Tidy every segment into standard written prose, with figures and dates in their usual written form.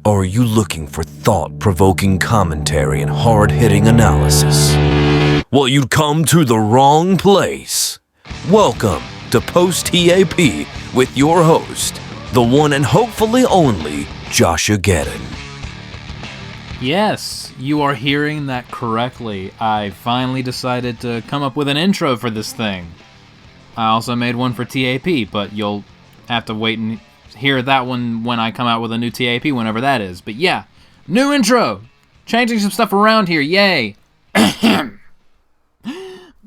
Or are you looking for thought-provoking commentary and hard-hitting analysis? Well, you'd come to the wrong place. Welcome to Post-TAP with your host, the one and hopefully only JoshAgeddon. Yes, you are hearing that correctly. I finally decided to come up with an intro for this thing. I also made one for TAP, but you'll have to wait and hear that one when I come out with a new TAP, whenever that is. But yeah, new intro! Changing some stuff around here, yay!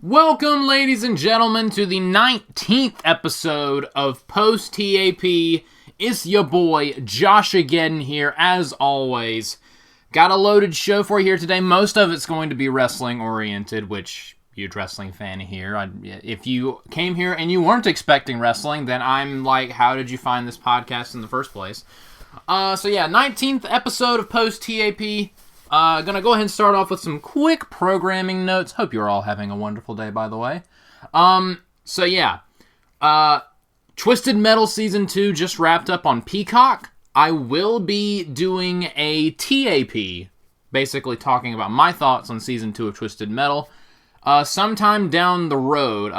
Welcome, ladies and gentlemen, to the 19th episode of Post-TAP. It's your boy, JoshAgeddon here, as always. Got a loaded show for you here today. Most of it's going to be wrestling-oriented, which, huge wrestling fan here. If you came here and you weren't expecting wrestling, then I'm like, how did you find this podcast in the first place? So yeah, 19th episode of Post-TAP. Gonna go ahead and start off with some quick programming notes. Hope you're all having a wonderful day, by the way. So yeah, Twisted Metal Season 2 just wrapped up on Peacock. I will be doing a TAP, basically talking about my thoughts on Season 2 of Twisted Metal. Sometime down the road,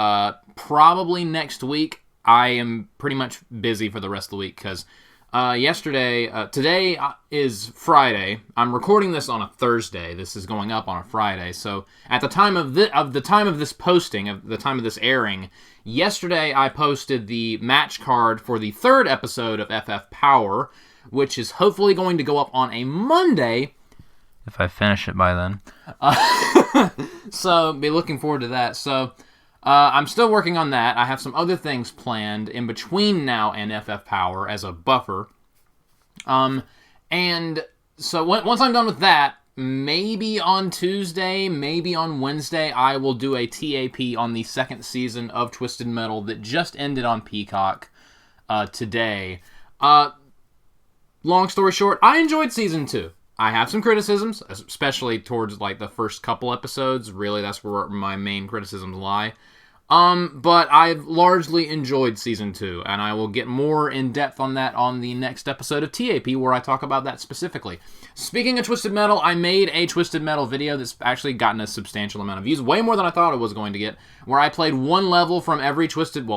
probably next week. I am pretty much busy for the rest of the week, because today is Friday. I'm recording this on a Thursday. This is going up on a Friday. So at the time of this posting, of the time of this airing, yesterday I posted the match card for the third episode of FF Power, which is hopefully going to go up on a Monday, if I finish it by then. So be looking forward to that. So I'm still working on that. I have some other things planned in between now and FF Power as a buffer. And so once I'm done with that, maybe on Tuesday, maybe on Wednesday, I will do a TAP on the second season of Twisted Metal that just ended on Peacock today. Long story short, I enjoyed Season 2. I have some criticisms, especially towards like the first couple episodes. Really, that's where my main criticisms lie. But I've largely enjoyed Season 2, and I will get more in-depth on that on the next episode of TAP, where I talk about that specifically. Speaking of Twisted Metal, I made a Twisted Metal video that's actually gotten a substantial amount of views, way more than I thought it was going to get, where I played one match from every Twisted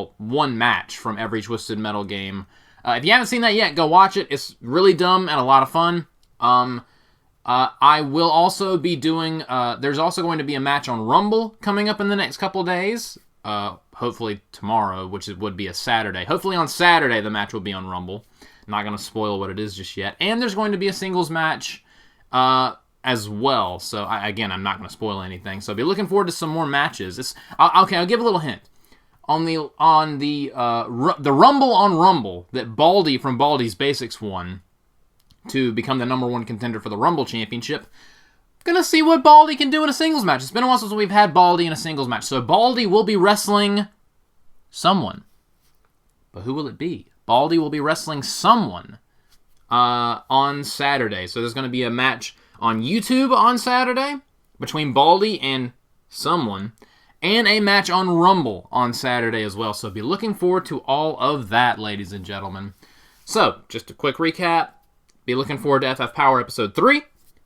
Metal game. If you haven't seen that yet, go watch it. It's really dumb and a lot of fun. I will also be doing, there's also going to be a match on Rumble coming up in the next couple days. Hopefully tomorrow, which would be a Saturday. Hopefully on Saturday the match will be on Rumble. I'm not going to spoil what it is just yet. And there's going to be a singles match as well. So I'm not going to spoil anything. So be looking forward to some more matches. I'll give a little hint. On the Rumble on Rumble that Baldy from Baldy's Basics won to become the number one contender for the Rumble Championship. Gonna see what Baldy can do in a singles match. It's been a while since we've had Baldy in a singles match. So Baldy will be wrestling someone. But who will it be? Baldy will be wrestling someone on Saturday. So there's going to be a match on YouTube on Saturday between Baldy and someone. And a match on Rumble on Saturday as well. So be looking forward to all of that, ladies and gentlemen. So, just a quick recap. Be looking forward to FF Power Episode 3.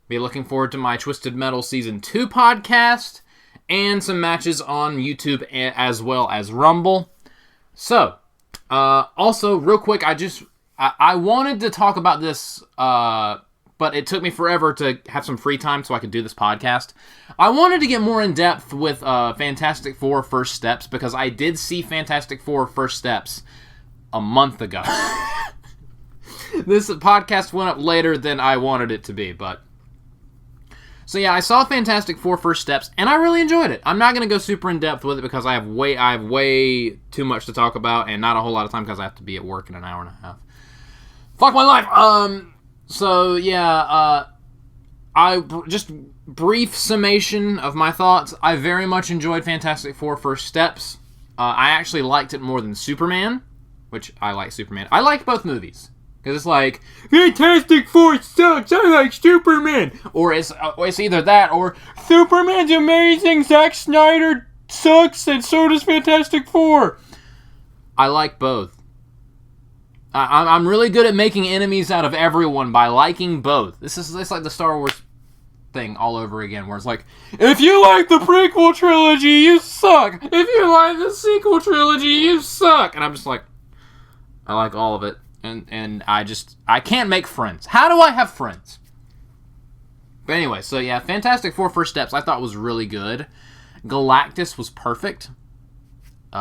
Be looking forward to my Twisted Metal Season 2 podcast. And some matches on YouTube as well as Rumble. So, also, real quick, I wanted to talk about this, but it took me forever to have some free time so I could do this podcast. I wanted to get more in depth with Fantastic Four First Steps, because I did see Fantastic Four First Steps a month ago. This podcast went up later than I wanted it to be, but... So yeah, I saw Fantastic Four First Steps, and I really enjoyed it. I'm not going to go super in depth with it because I have way too much to talk about, and not a whole lot of time because I have to be at work in an hour and a half. Fuck my life! So yeah, just brief summation of my thoughts. I very much enjoyed Fantastic Four First Steps. I actually liked it more than Superman, which I like Superman. I like both movies. Because it's like, Fantastic Four sucks, I like Superman. Or it's either that, or Superman's amazing, Zack Snyder sucks, and so does Fantastic Four. I like both. I'm really good at making enemies out of everyone by liking both. It's like the Star Wars thing all over again, where it's like, if you like the prequel trilogy, you suck. If you like the sequel trilogy, you suck. And I'm just like, I like all of it. And I can't make friends. How do I have friends? But anyway, so yeah, Fantastic Four First Steps I thought was really good. Galactus was perfect.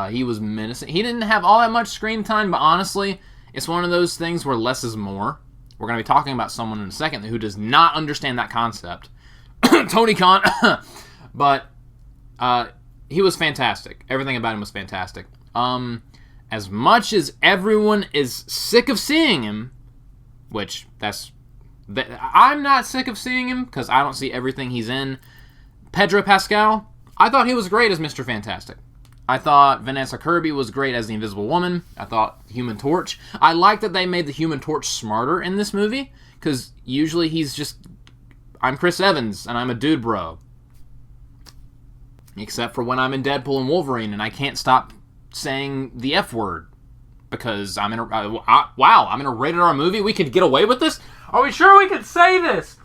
He was menacing. He didn't have all that much screen time, but honestly, it's one of those things where less is more. We're going to be talking about someone in a second who does not understand that concept. Tony Khan. But he was fantastic. Everything about him was fantastic. As much as everyone is sick of seeing him, which I'm not sick of seeing him because I don't see everything he's in. Pedro Pascal, I thought he was great as Mr. Fantastic. I thought Vanessa Kirby was great as the Invisible Woman. I thought Human Torch. I like that they made the Human Torch smarter in this movie, because usually he's just, I'm Chris Evans, and I'm a dude bro. Except for when I'm in Deadpool and Wolverine, and I can't stop saying the F word, because I'm in I'm in a rated R movie? We could get away with this? Are we sure we could say this?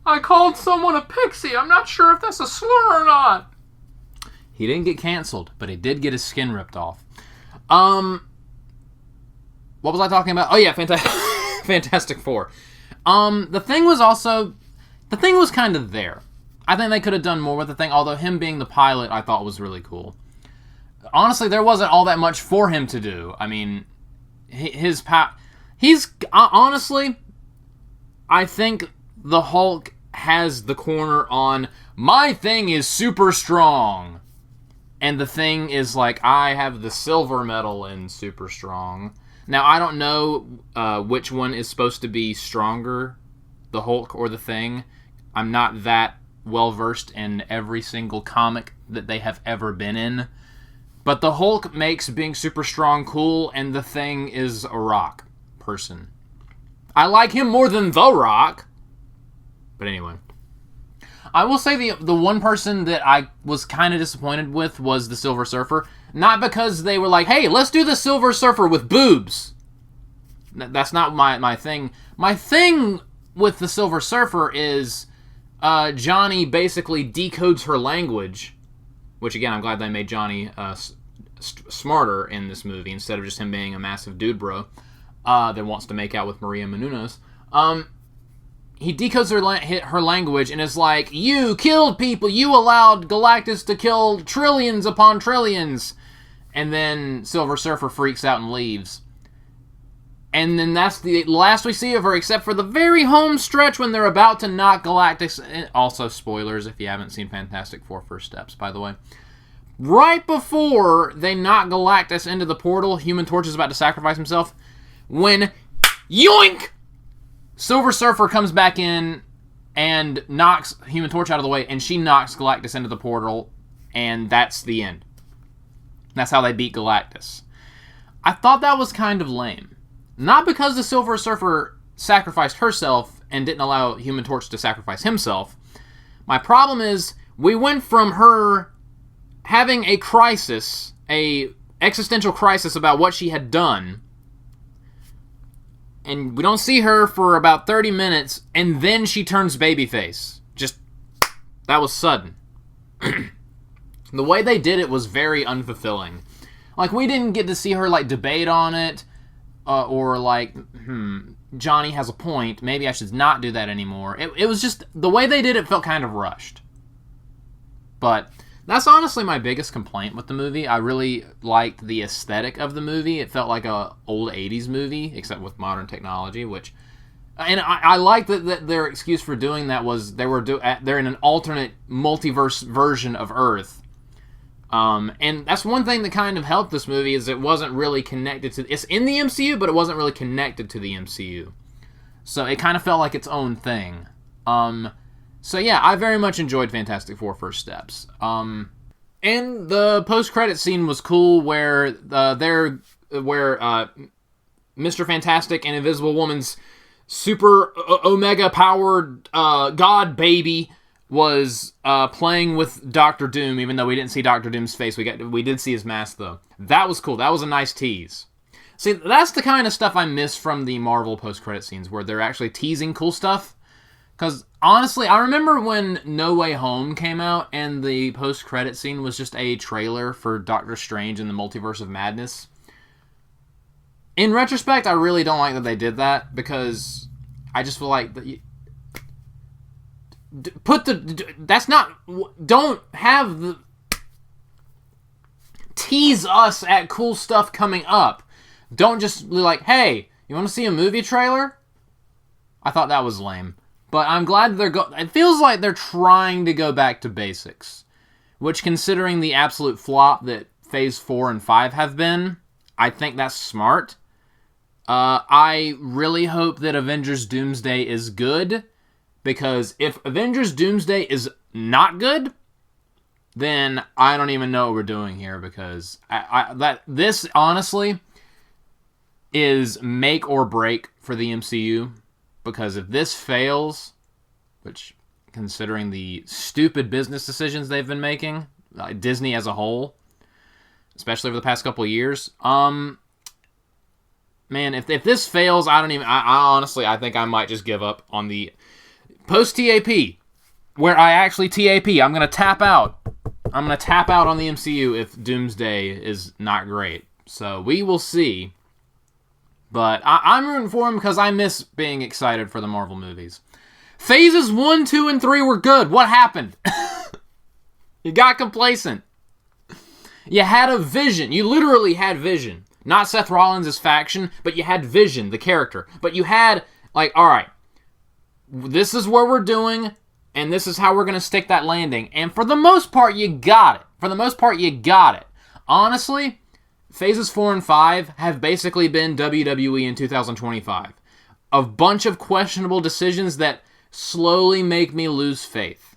I called someone a pixie. I'm not sure if that's a slur or not. He didn't get canceled, but he did get his skin ripped off. What was I talking about? Oh yeah, Fantastic Four. The thing was kind of there. I think they could have done more with the thing, although him being the pilot I thought was really cool. Honestly, there wasn't all that much for him to do. I mean, honestly, I think the Hulk has the corner on, my thing is super strong. And the Thing is like, I have the silver medal in super strong. Now, I don't know which one is supposed to be stronger, the Hulk or the Thing. I'm not that well-versed in every single comic that they have ever been in. But the Hulk makes being super strong cool, and the Thing is a rock person. I like him more than The Rock. But anyway. I will say the one person that I was kind of disappointed with was the Silver Surfer. Not because they were like, hey, let's do the Silver Surfer with boobs. That's not my thing. My thing with the Silver Surfer is Johnny basically decodes her language. Which, again, I'm glad they made Johnny smarter in this movie instead of just him being a massive dude bro that wants to make out with Maria Menounos. He decodes her language and is like, you killed people, you allowed Galactus to kill trillions upon trillions. And then Silver Surfer freaks out and leaves. And then that's the last we see of her, except for the very home stretch when they're about to knock Galactus. Also, spoilers if you haven't seen Fantastic Four First Steps, by the way. Right before they knock Galactus into the portal, Human Torch is about to sacrifice himself. When, yoink! Silver Surfer comes back in and knocks Human Torch out of the way, and she knocks Galactus into the portal, and that's the end. That's how they beat Galactus. I thought that was kind of lame. Not because the Silver Surfer sacrificed herself and didn't allow Human Torch to sacrifice himself. My problem is, we went from her having a crisis, a existential crisis about what she had done, and we don't see her for about 30 minutes, and then she turns babyface. Just, that was sudden. The way they did it was very unfulfilling. Like, we didn't get to see her, like, debate on it, or, like, Johnny has a point, maybe I should not do that anymore. It was just, the way they did it felt kind of rushed. But that's honestly my biggest complaint with the movie. I really liked the aesthetic of the movie. It felt like a old 80s movie, except with modern technology, which... And I like that their excuse for doing that was they're in an alternate multiverse version of Earth. And that's one thing that kind of helped this movie, is it wasn't really connected to... It's in the MCU, but it wasn't really connected to the MCU. So it kind of felt like its own thing. So yeah, I very much enjoyed Fantastic Four First Steps. And the post-credit scene was cool, where Mr. Fantastic and Invisible Woman's super omega powered god baby was playing with Doctor Doom, even though we didn't see Doctor Doom's face. We did see his mask though. That was cool. That was a nice tease. See, that's the kind of stuff I miss from the Marvel post-credit scenes, where they're actually teasing cool stuff. Because, honestly, I remember when No Way Home came out, and the post-credit scene was just a trailer for Doctor Strange and the Multiverse of Madness. In retrospect, I really don't like that they did that, because I just feel like... Don't have the... Tease us at cool stuff coming up. Don't just be like, hey, you want to see a movie trailer? I thought that was lame. But I'm glad it feels like they're trying to go back to basics. Which, considering the absolute flop that Phase 4 and 5 have been, I think that's smart. I really hope that Avengers Doomsday is good. Because if Avengers Doomsday is not good, then I don't even know what we're doing here. Because this, honestly, is make or break for the MCU, because if this fails, which, considering the stupid business decisions they've been making, Disney as a whole, especially over the past couple of years, man, if this fails, I honestly, I think I might just give up on the post-TAP, where I actually TAP. I'm going to tap out. I'm going to tap out on the MCU if Doomsday is not great. So we will see. But I'm rooting for him because I miss being excited for the Marvel movies. Phases 1, 2, and 3 were good. What happened? You got complacent. You had a vision. You literally had Vision. Not Seth Rollins' faction, but you had Vision, the character. But you had, like, alright, this is where we're doing, and this is how we're going to stick that landing. And for the most part, you got it. Honestly, Phases 4 and 5 have basically been WWE in 2025. A bunch of questionable decisions that slowly make me lose faith.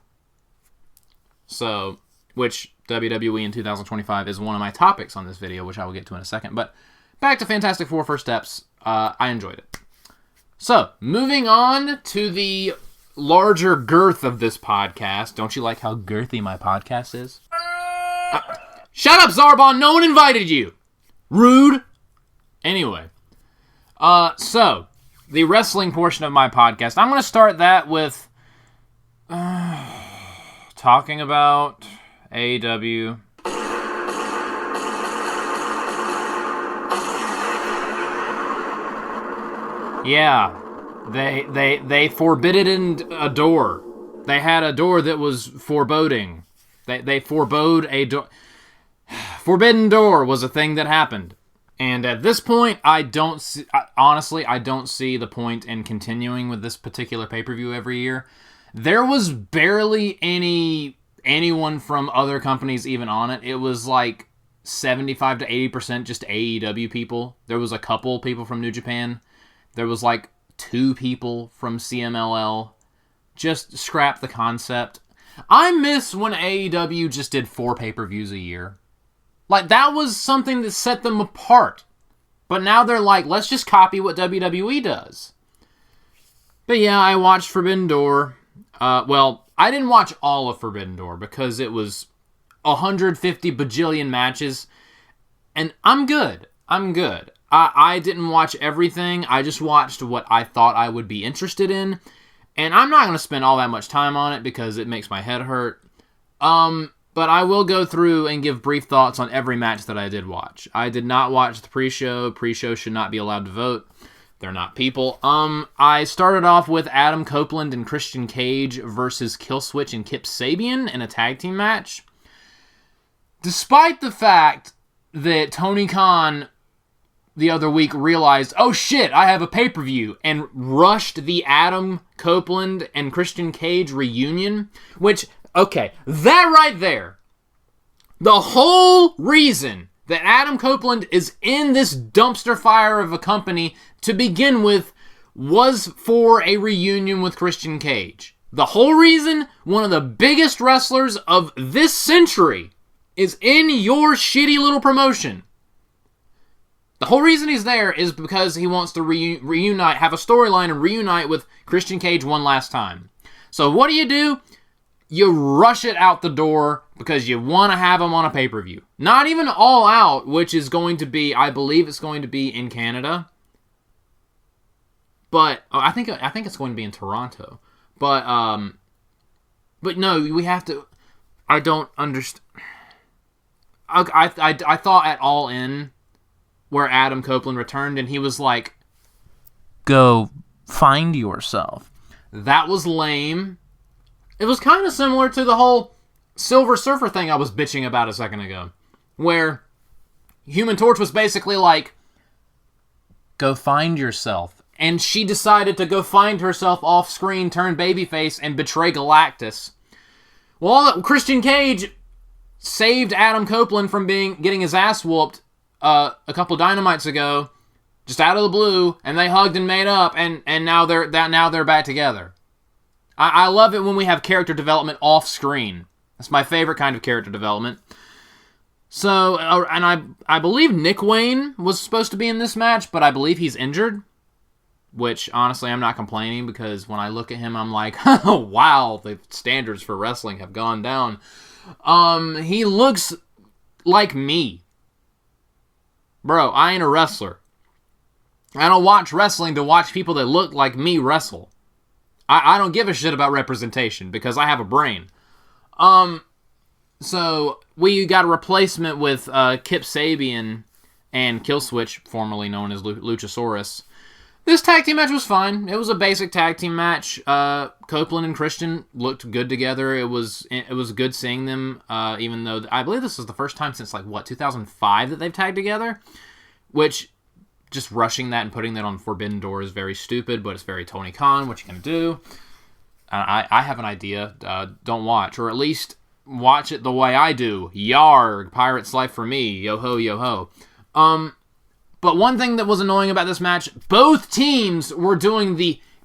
So, which WWE in 2025 is one of my topics on this video, which I will get to in a second. But back to Fantastic Four First Steps. I enjoyed it. So, moving on to the larger girth of this podcast. Don't you like how girthy my podcast is? Shut up, Zarbon! No one invited you! Rude! Anyway. So, the wrestling portion of my podcast. I'm going to start that with talking about AEW. Yeah, they forbidden a door. They had a door that was foreboding. They forebode a door. Forbidden Door was a thing that happened. And at this point, I don't see the point in continuing with this particular pay-per-view every year. There was barely anyone from other companies even on it. It was like 75 to 80% just AEW people. There was a couple people from New Japan. There was like 2 people from CMLL. Just scrap the concept. I miss when AEW just did 4 pay-per-views a year. Like, that was something that set them apart. But now they're like, let's just copy what WWE does. But yeah, I watched Forbidden Door. Well, I didn't watch all of Forbidden Door because it was 150 bajillion matches. And I'm good. I didn't watch everything. I just watched what I thought I would be interested in. And I'm not going to spend all that much time on it because it makes my head hurt. But I will go through and give brief thoughts on every match that I did watch. I did not watch the pre-show. Pre-show should not be allowed to vote. They're not people. I started off with Adam Copeland and Christian Cage versus Killswitch and Kip Sabian in a tag team match. Despite the fact that Tony Khan the other week realized, oh shit, I have a pay-per-view, and rushed the Adam Copeland and Christian Cage reunion, which, okay, that right there, the whole reason that Adam Copeland is in this dumpster fire of a company to begin with was for a reunion with Christian Cage. The whole reason one of the biggest wrestlers of this century is in your shitty little promotion. The whole reason he's there is because he wants to reunite, have a storyline and reunite with Christian Cage one last time. So what do? you rush it out the door because you want to have them on a pay-per-view. Not even All Out, which is going to be, I believe it's going to be in Canada. But I think it's going to be in Toronto. But no, we have to. I don't understand. I thought at All In, where Adam Copeland returned, and he was like, "Go find yourself." That was lame. It was kind of similar to the whole Silver Surfer thing I was bitching about a second ago, where Human Torch was basically like, "Go find yourself." And she decided to go find herself off screen, turn babyface, and betray Galactus. Well, Christian Cage saved Adam Copeland from getting his ass whooped a couple Dynamites ago, just out of the blue, and they hugged and made up, and now they're back together. I love it when we have character development off screen. That's my favorite kind of character development. So, and I believe Nick Wayne was supposed to be in this match, but I believe he's injured. Which, honestly, I'm not complaining, because when I look at him, I'm like, oh, wow, the standards for wrestling have gone down. He looks like me. Bro, I ain't a wrestler. I don't watch wrestling to watch people that look like me wrestle. I don't give a shit about representation, because I have a brain. So, we got a replacement with Kip Sabian and Killswitch, formerly known as Luchasaurus. This tag team match was fine. It was a basic tag team match. Copeland and Christian looked good together. It was good seeing them, even though I believe this is the first time since, 2005 that they've tagged together, which, just rushing that and putting that on Forbidden Door is very stupid, but it's very Tony Khan. What you gonna do? I have an idea. Don't watch, or at least watch it the way I do. Yarg, Pirate's Life for me. Yo-ho, yo-ho. But one thing that was annoying about this match, both teams were doing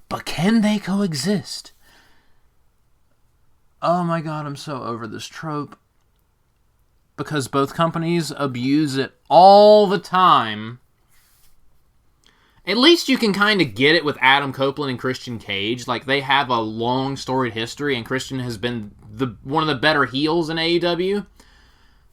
but can they coexist? Oh my god, I'm so over this trope. Because both companies abuse it all the time. At least you can kind of get it with Adam Copeland and Christian Cage. They have a long storied history, and Christian has been one of the better heels in AEW.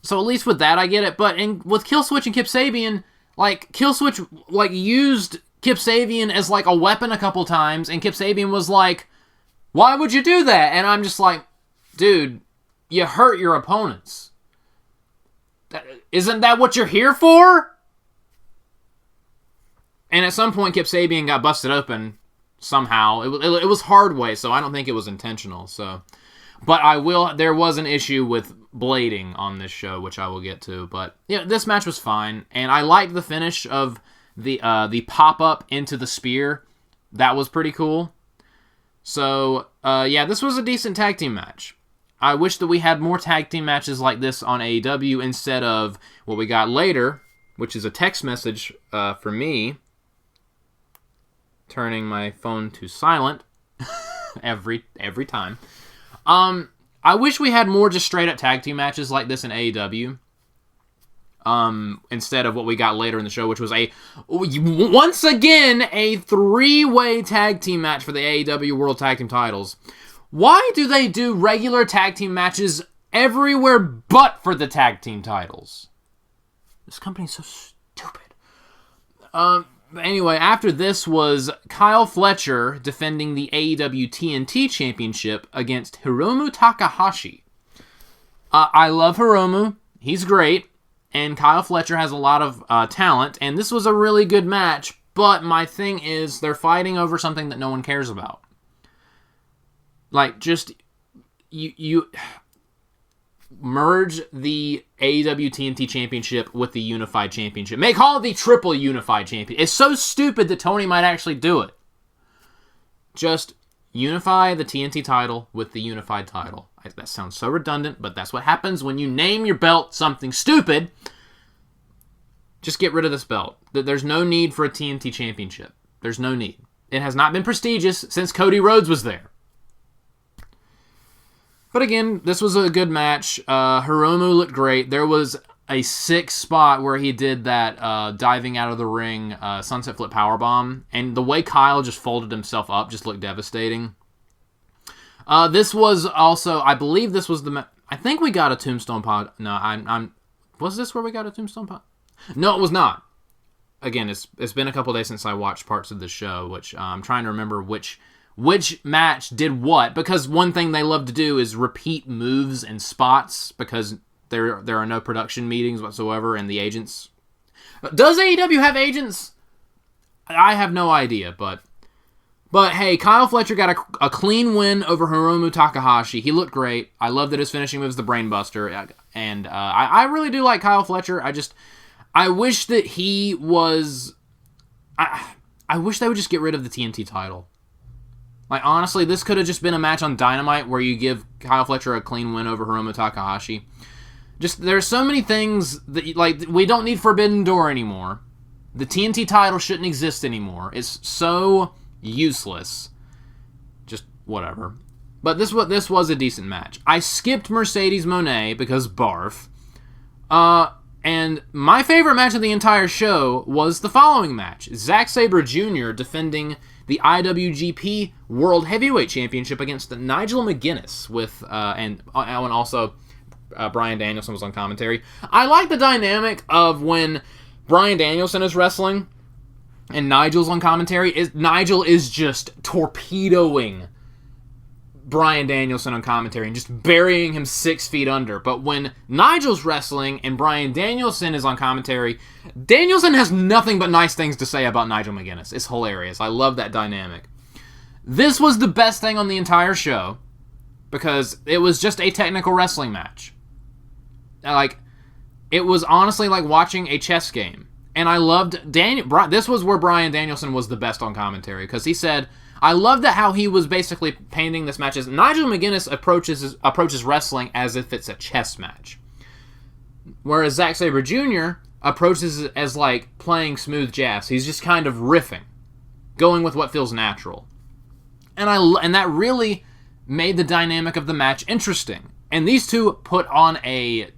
So at least with that, I get it. But with Killswitch and Kip Sabian, Killswitch, used Kip Sabian as, a weapon a couple times, and Kip Sabian was like, why would you do that? And I'm just like, dude, you hurt your opponents. Isn't that what you're here for? And at some point, Kip Sabian got busted open somehow. It was hard way, so I don't think it was intentional, so... But there was an issue with blading on this show, which I will get to. But yeah, this match was fine, and I liked the finish of the pop-up into the spear. That was pretty cool. So, yeah, this was a decent tag team match. I wish that we had more tag team matches like this on AEW instead of what we got later, which is a text message for me. Turning my phone to silent every time. I wish we had more just straight up tag team matches like this in AEW. Instead of what we got later in the show, which was once again a 3-way tag team match for the AEW World Tag Team titles. Why do they do regular tag team matches everywhere but for the tag team titles? This company's so stupid. Anyway, after this was Kyle Fletcher defending the AEW TNT Championship against Hiromu Takahashi. I love Hiromu. He's great. And Kyle Fletcher has a lot of talent. And this was a really good match. But my thing is, they're fighting over something that no one cares about. You merge the AEW TNT Championship with the Unified Championship. Call it the Triple Unified Champion. It's so stupid that Tony might actually do it. Just unify the TNT title with the Unified title. That sounds so redundant, but that's what happens when you name your belt something stupid. Just get rid of this belt. There's no need for a TNT Championship. There's no need. It has not been prestigious since Cody Rhodes was there. But again, this was a good match. Hiromu looked great. There was a sick spot where he did that diving out of the ring sunset flip powerbomb. And the way Kyle just folded himself up just looked devastating. This was also, I believe this was I think we got a Tombstone pod. No, was this where we got a Tombstone pod? No, it was not. Again, it's been a couple days since I watched parts of the show, which I'm trying to remember which match did what, because one thing they love to do is repeat moves and spots, because there are no production meetings whatsoever, and the agents... Does AEW have agents? I have no idea, but hey, Kyle Fletcher got a clean win over Hiromu Takahashi. He looked great. I love that his finishing move is the Brainbuster, and I really do like Kyle Fletcher. I wish that he was... I wish they would just get rid of the TNT title. Like, honestly, this could have just been a match on Dynamite where you give Kyle Fletcher a clean win over Hiromu Takahashi. There's so many things that, like, we don't need Forbidden Door anymore. The TNT title shouldn't exist anymore. It's so useless. Just whatever. But this was a decent match. I skipped Mercedes Moné because barf. And my favorite match of the entire show was the following match. Zack Sabre Jr. defending the IWGP World Heavyweight Championship against Nigel McGuinness with, and also Bryan Danielson was on commentary. I like the dynamic of when Bryan Danielson is wrestling and Nigel's on commentary. Nigel is just torpedoing Bryan Danielson on commentary and just burying him 6 feet under. But when Nigel's wrestling and Bryan Danielson is on commentary, Danielson has nothing but nice things to say about Nigel McGuinness. It's hilarious. I love that dynamic. This was the best thing on the entire show because it was just a technical wrestling match. Like, it was honestly like watching a chess game. And I loved this was where Bryan Danielson was the best on commentary because he said, I loved that how he was basically painting this match as Nigel McGuinness approaches wrestling as if it's a chess match. Whereas Zack Sabre Jr. approaches it as like playing smooth jazz. He's just kind of riffing, going with what feels natural. And that really made the dynamic of the match interesting. And these two put on a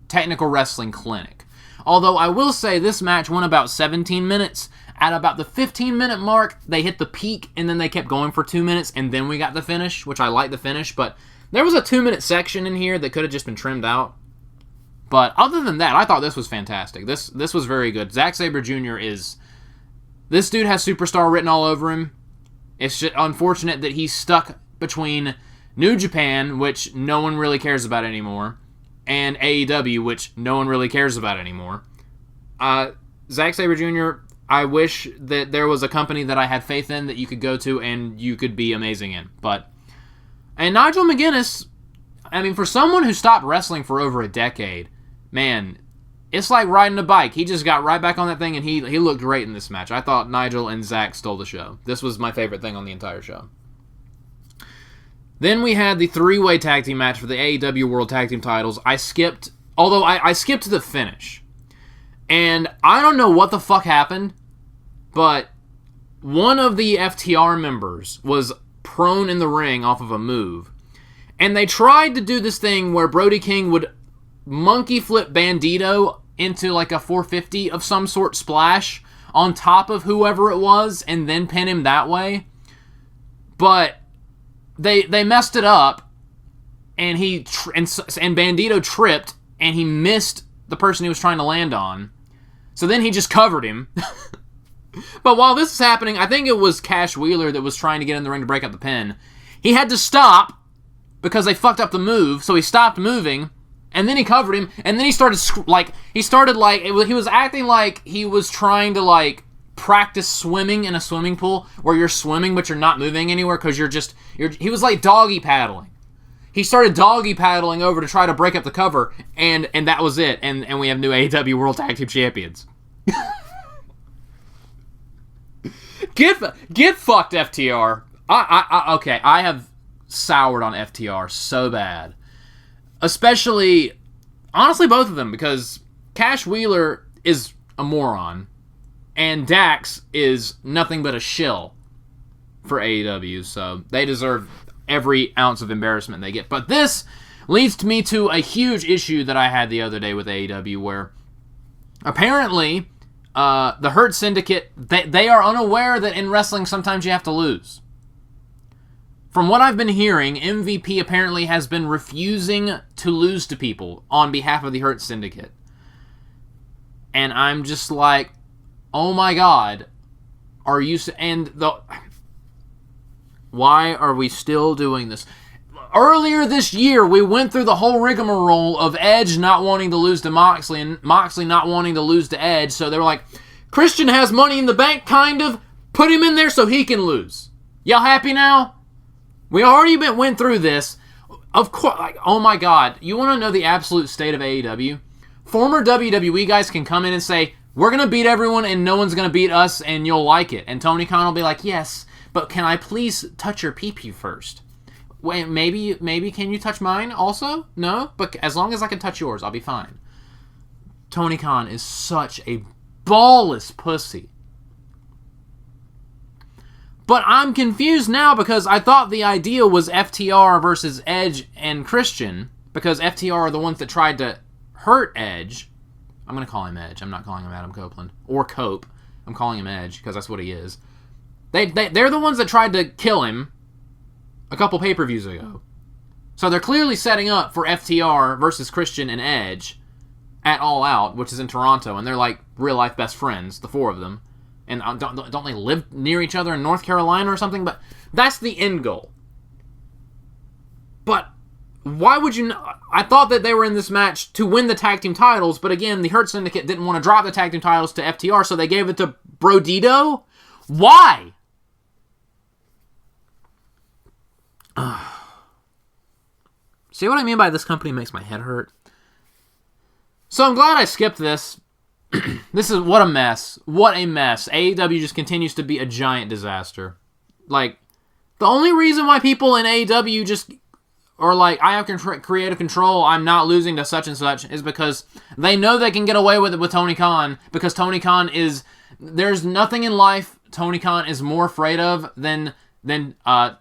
technical wrestling clinic. Although I will say this match went about 17 minutes. At about the 15-minute mark, they hit the peak, and then they kept going for 2 minutes, and then we got the finish, which I like the finish, but there was a 2-minute section in here that could have just been trimmed out. But other than that, I thought this was fantastic. This was very good. Zack Sabre Jr. This dude has superstar written all over him. It's just unfortunate that he's stuck between New Japan, which no one really cares about anymore, and AEW, which no one really cares about anymore. Zack Sabre Jr., I wish that there was a company that I had faith in that you could go to and you could be amazing in. And Nigel McGuinness, I mean, for someone who stopped wrestling for over a decade, man, it's like riding a bike. He just got right back on that thing and he looked great in this match. I thought Nigel and Zack stole the show. This was my favorite thing on the entire show. Then we had the 3-way tag team match for the AEW World Tag Team titles. I skipped the finish. And I don't know what the fuck happened, but one of the FTR members was prone in the ring off of a move. And they tried to do this thing where Brody King would monkey flip Bandito into like a 450 of some sort splash on top of whoever it was and then pin him that way. But they messed it up and and Bandito tripped and he missed the person he was trying to land on. So then he just covered him. But while this is happening, I think it was Cash Wheeler that was trying to get in the ring to break up the pin. He had to stop because they fucked up the move, so he stopped moving, and then he covered him, and then he was acting like he was trying to practice swimming in a swimming pool where you're swimming but you're not moving anywhere because he was like doggy paddling. He started doggy paddling over to try to break up the cover, and that was it. And we have new AEW World Tag Team Champions. Get fucked, FTR. Okay, I have soured on FTR so bad. Especially, honestly, both of them, because Cash Wheeler is a moron, and Dax is nothing but a shill for AEW, so they deserve every ounce of embarrassment they get. But this leads me to a huge issue that I had the other day with AEW, where apparently the Hurt Syndicate, they are unaware that in wrestling sometimes you have to lose. From what I've been hearing, MVP apparently has been refusing to lose to people on behalf of the Hurt Syndicate. And I'm just like, oh my god, are you... Why are we still doing this? Earlier this year, we went through the whole rigmarole of Edge not wanting to lose to Moxley and Moxley not wanting to lose to Edge. So they were like, Christian has money in the bank, kind of. Put him in there so he can lose. Y'all happy now? We already went through this. Of course, like, oh my god. You want to know the absolute state of AEW? Former WWE guys can come in and say, we're going to beat everyone and no one's going to beat us and you'll like it. And Tony Khan will be like, yes, but can I please touch your pee-pee first? Wait, maybe can you touch mine also? No? But as long as I can touch yours, I'll be fine. Tony Khan is such a ballless pussy. But I'm confused now because I thought the idea was FTR versus Edge and Christian, because FTR are the ones that tried to hurt Edge. I'm going to call him Edge. I'm not calling him Adam Copeland. Or Cope. I'm calling him Edge because that's what he is. They're the ones that tried to kill him a couple pay-per-views ago. So they're clearly setting up for FTR versus Christian and Edge at All Out, which is in Toronto, and they're like real-life best friends, the four of them. And don't they live near each other in North Carolina or something? But that's the end goal. But why would you... I thought that they were in this match to win the tag team titles, but again, the Hurt Syndicate didn't want to drop the tag team titles to FTR, so they gave it to Brodito? Why? See what I mean by this company makes my head hurt? So I'm glad I skipped this. This is... What a mess. What a mess. AEW just continues to be a giant disaster. Like, the only reason why people in AEW just... Or like, I have creative control, I'm not losing to such and such, is because they know they can get away with it with Tony Khan, because Tony Khan is... There's nothing in life Tony Khan is more afraid of than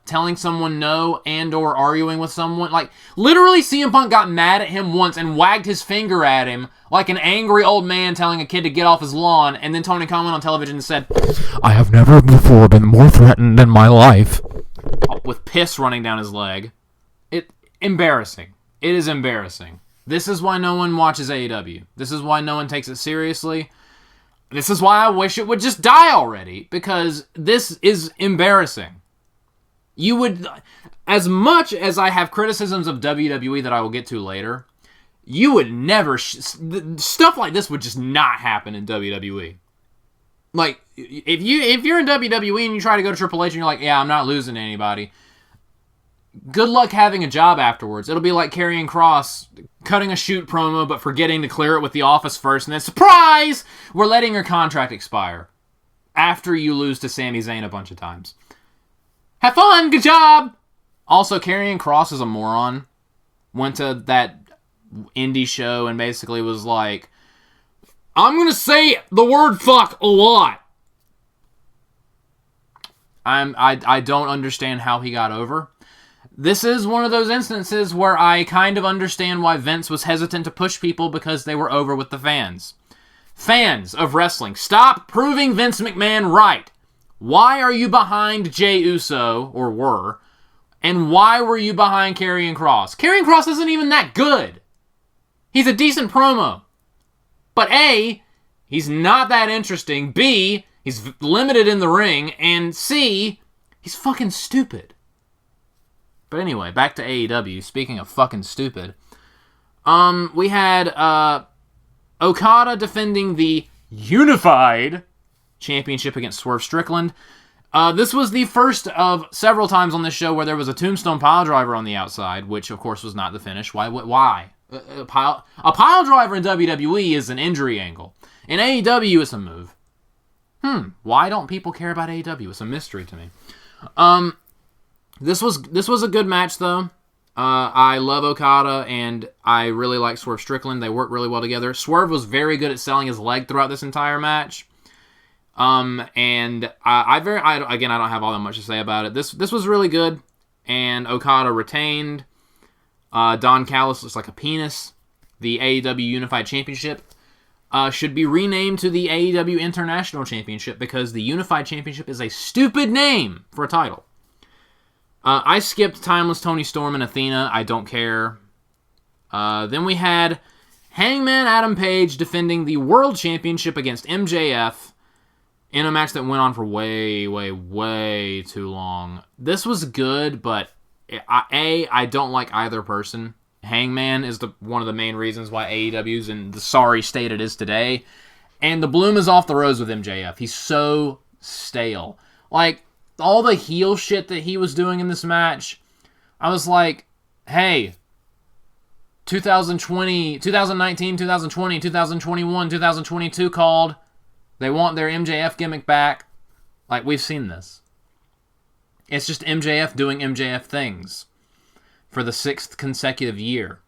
telling someone no and or arguing with someone. Like, literally CM Punk got mad at him once and wagged his finger at him like an angry old man telling a kid to get off his lawn, and then Tony Khan went on television and said, I have never before been more threatened in my life. With piss running down his leg. Embarrassing. It is embarrassing. This is why no one watches AEW. This is why no one takes it seriously. This is why I wish it would just die already, because this is embarrassing. You would, as much as I have criticisms of WWE that I will get to later, you would never, stuff like this would just not happen in WWE. Like, if you're in WWE and you try to go to Triple H and you're like, yeah, I'm not losing to anybody, good luck having a job afterwards. It'll be like Karrion Kross cutting a shoot promo but forgetting to clear it with the office first, and then, surprise, we're letting your contract expire after you lose to Sami Zayn a bunch of times. Have fun, good job! Also, Karrion Kross is a moron. Went to that indie show and basically was like, I'm gonna say the word fuck a lot. I don't understand how he got over. This is one of those instances where I kind of understand why Vince was hesitant to push people, because they were over with the fans. Fans of wrestling, stop proving Vince McMahon right. Why are you behind Jey Uso, or were, and why were you behind Karrion Kross? Karrion Kross isn't even that good. He's a decent promo. But A, he's not that interesting. B, he's limited in the ring. And C, he's fucking stupid. But anyway, back to AEW. Speaking of fucking stupid, we had Okada defending the Unified Championship against Swerve Strickland. This was the first of several times on this show where there was a tombstone piledriver on the outside, which of course was not the finish. Why? A piledriver in WWE is an injury angle. In AEW, it's a move. Why don't people care about AEW? It's a mystery to me. This was a good match, though. I love Okada, and I really like Swerve Strickland. They work really well together. Swerve was very good at selling his leg throughout this entire match. And I don't have all that much to say about it. This was really good, and Okada retained. Don Callis looks like a penis. The AEW Unified Championship should be renamed to the AEW International Championship, because the Unified Championship is a stupid name for a title. I skipped Timeless Tony Storm and Athena. I don't care. Then we had Hangman Adam Page defending the World Championship against MJF in a match that went on for way, way, way too long. This was good, but I don't like either person. Hangman is one of the main reasons why AEW's in the sorry state it is today. And the bloom is off the rose with MJF. He's so stale. Like, all the heel shit that he was doing in this match, I was like, hey, 2019, 2020, 2021, 2022 called. They want their MJF gimmick back. Like, we've seen this. It's just MJF doing MJF things for the 6th consecutive year.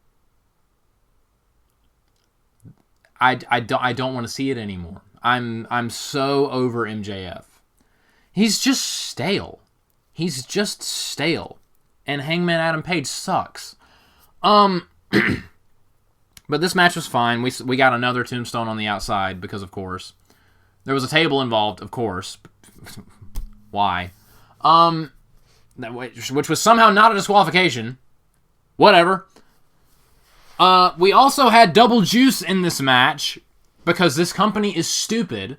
I don't want to see it anymore. I'm so over MJF. He's just stale. He's just stale. And Hangman Adam Page sucks. But this match was fine. We got another tombstone on the outside because, of course. There was a table involved, of course. Why? Which was somehow not a disqualification. Whatever. We also had double juice in this match because this company is stupid.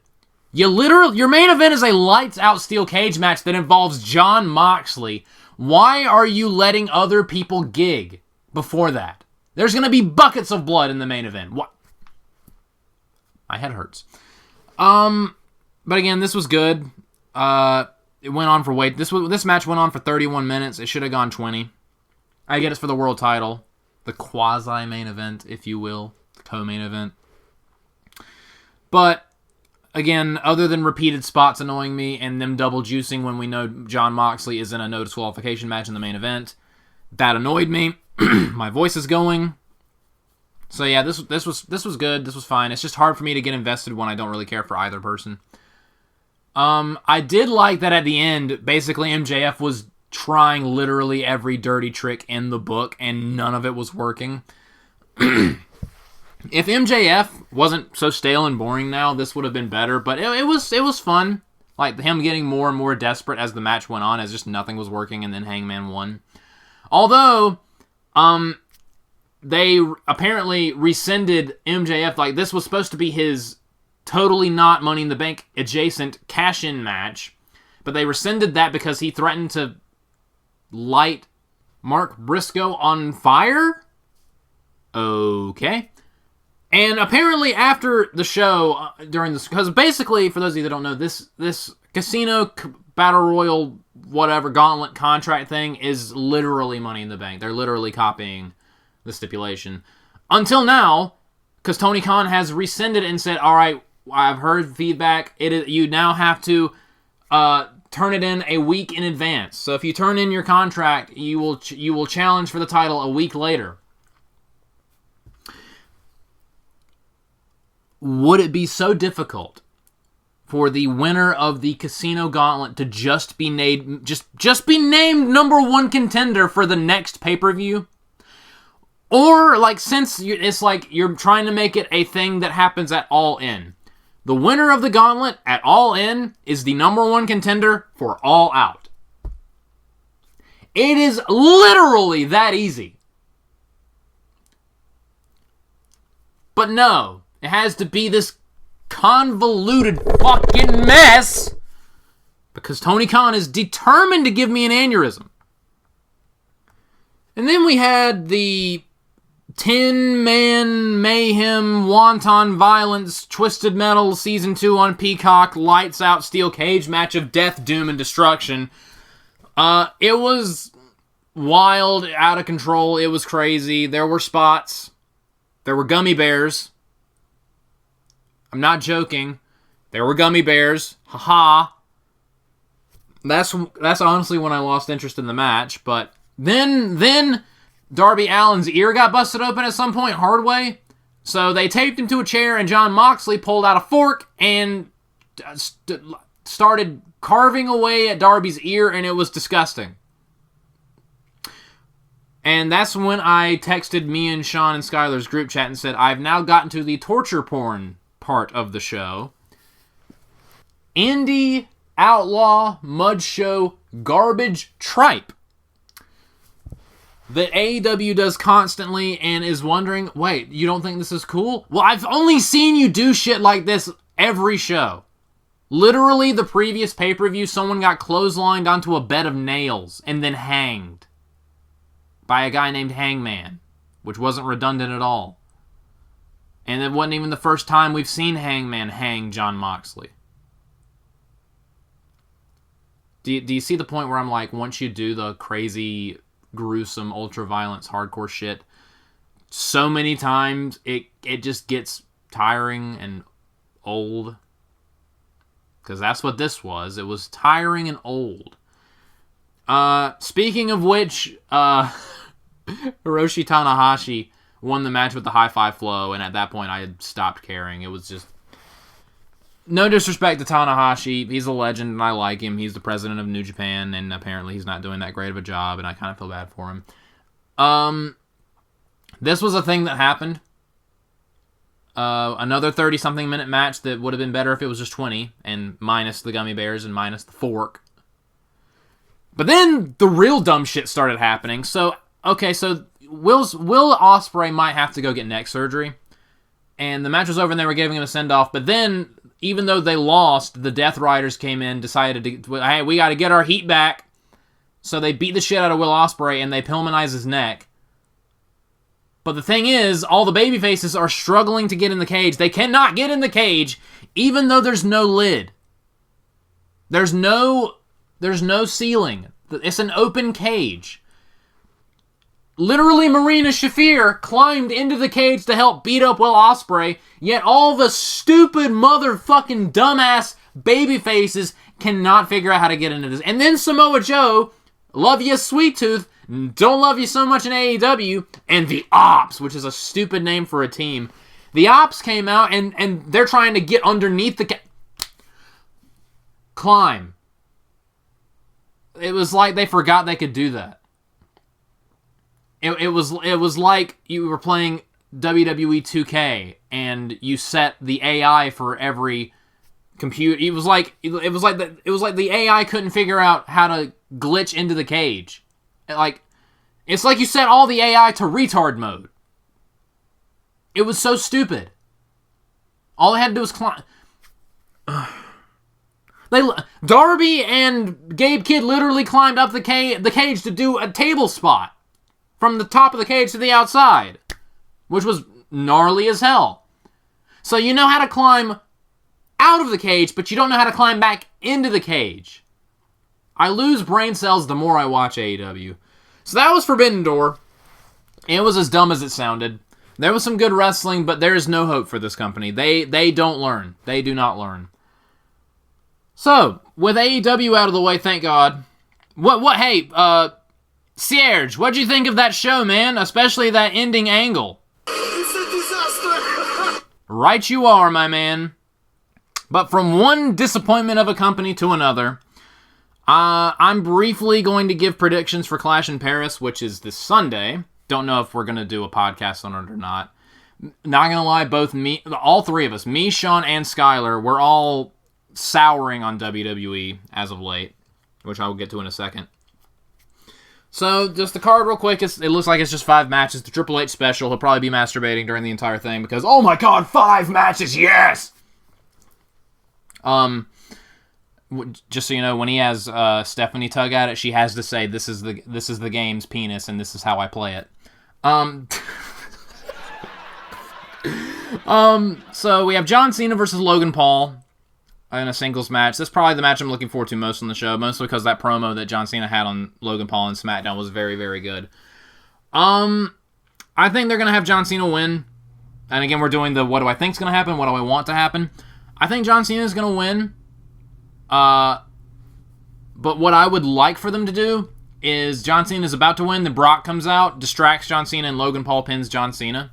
Your main event is a lights-out steel cage match that involves Jon Moxley. Why are you letting other people gig before that? There's going to be buckets of blood in the main event. What? My head hurts. But again, this was good. It went on for this match went on for 31 minutes. It should have gone 20. I get it's for the world title. The quasi-main event, if you will. The co-main event. But again, other than repeated spots annoying me and them double juicing when we know Jon Moxley is in a no disqualification match in the main event, that annoyed me. My voice is going. So yeah, this was good. This was fine. It's just hard for me to get invested when I don't really care for either person. I did like that at the end, basically MJF was trying literally every dirty trick in the book and none of it was working. If MJF wasn't so stale and boring now, this would have been better, but it was fun. Like him getting more and more desperate as the match went on, as just nothing was working, and then Hangman won. Although, they apparently rescinded MJF. Like, this was supposed to be his totally not Money in the Bank adjacent cash-in match, but they rescinded that because he threatened to light Mark Briscoe on fire? Okay. And apparently after the show, during this, because basically, for those of you that don't know, this casino battle royal whatever gauntlet contract thing is literally Money in the Bank. They're literally copying the stipulation. Until now, because Tony Khan has rescinded it and said, all right, I've heard feedback. You now have to turn it in a week in advance. So if you turn in your contract, you will challenge for the title a week later. Would it be so difficult for the winner of the Casino Gauntlet to just be named number one contender for the next pay-per-view? Or, like, since it's like you're trying to make it a thing that happens at All In. The winner of the Gauntlet at All In is the number one contender for All Out. It is literally that easy. But no. It has to be this convoluted fucking mess because Tony Khan is determined to give me an aneurysm. And then we had the 10-man mayhem, wanton violence, Twisted Metal Season 2 on Peacock, lights out steel cage match of death, doom, and destruction. It was wild, out of control. It was crazy. There were spots. There were gummy bears. I'm not joking. There were gummy bears. Haha. That's honestly when I lost interest in the match. But then Darby Allin's ear got busted open at some point, hard way. So they taped him to a chair, and Jon Moxley pulled out a fork and started carving away at Darby's ear, and it was disgusting. And that's when I texted me and Sean and Skylar's group chat and said, I've now gotten to the torture porn part of the show. Indie, outlaw, mud show, garbage, tripe. that AEW does constantly and is wondering, wait, you don't think this is cool? Well, I've only seen you do shit like this every show. Literally, the previous pay-per-view, someone got clotheslined onto a bed of nails and then hanged by a guy named Hangman, which wasn't redundant at all. And it wasn't even the first time we've seen Hangman hang Jon Moxley. Do you see the point where I'm like, once you do the crazy, gruesome, ultra-violence, hardcore shit, so many times, it just gets tiring and old? Because that's what this was. It was tiring and old. Speaking of which, Hiroshi Tanahashi won the match with the high five flow, and at that point I had stopped caring. It was just... No disrespect to Tanahashi. He's a legend, and I like him. He's the president of New Japan, and apparently he's not doing that great of a job, and I kind of feel bad for him. This was a thing that happened. Another 30-something minute match that would have been better if it was just 20, and minus the gummy bears and minus the fork. But then the real dumb shit started happening. So Will Ospreay might have to go get neck surgery. And the match was over and they were giving him a send-off. But then, even though they lost, the Death Riders came in, decided to, hey, we got to get our heat back. So they beat the shit out of Will Ospreay and they Pillmanize his neck. But the thing is, all the babyfaces are struggling to get in the cage. They cannot get in the cage, even though there's no lid. There's no ceiling. It's an open cage. Literally, Marina Shafir climbed into the cage to help beat up Will Ospreay, yet all the stupid motherfucking dumbass babyfaces cannot figure out how to get into this. And then Samoa Joe, love you, Sweet Tooth, don't love you so much in AEW, and the Ops, which is a stupid name for a team. The Ops came out, and they're trying to get underneath the climb. It was like they forgot they could do that. It was like you were playing WWE 2K, and you set the AI for every computer. It was like the AI couldn't figure out how to glitch into the cage. It's like you set all the AI to retard mode. It was so stupid. All they had to do was climb. Darby and Gabe Kidd literally climbed up the cage to do a table spot from the top of the cage to the outside, which was gnarly as hell. So you know how to climb out of the cage, but you don't know how to climb back into the cage. I lose brain cells the more I watch AEW. So that was Forbidden Door. It was as dumb as it sounded. There was some good wrestling, but there is no hope for this company. They don't learn. They do not learn. So, with AEW out of the way, thank God. Hey, Serge, what'd you think of that show, man? Especially that ending angle. It's a disaster! Right you are, my man. But from one disappointment of a company to another, I'm briefly going to give predictions for Clash in Paris, which is this Sunday. Don't know if we're going to do a podcast on it or not. Not going to lie, all three of us, me, Sean, and Skylar, we're all souring on WWE as of late, which I will get to in a second. So, just the card real quick. It looks like it's just 5 matches. The Triple H special. He'll probably be masturbating during the entire thing because, oh my god, 5 matches, yes! Just so you know, when he has Stephanie tug at it, she has to say, this is the game's penis, and this is how I play it. So we have John Cena versus Logan Paul in a singles match. That's probably the match I'm looking forward to most on the show, mostly because that promo that John Cena had on Logan Paul and SmackDown was very, very good. I think they're going to have John Cena win. And again, we're doing the what do I think is going to happen, what do I want to happen. I think John Cena is going to win. But what I would like for them to do is John Cena is about to win, then Brock comes out, distracts John Cena, and Logan Paul pins John Cena.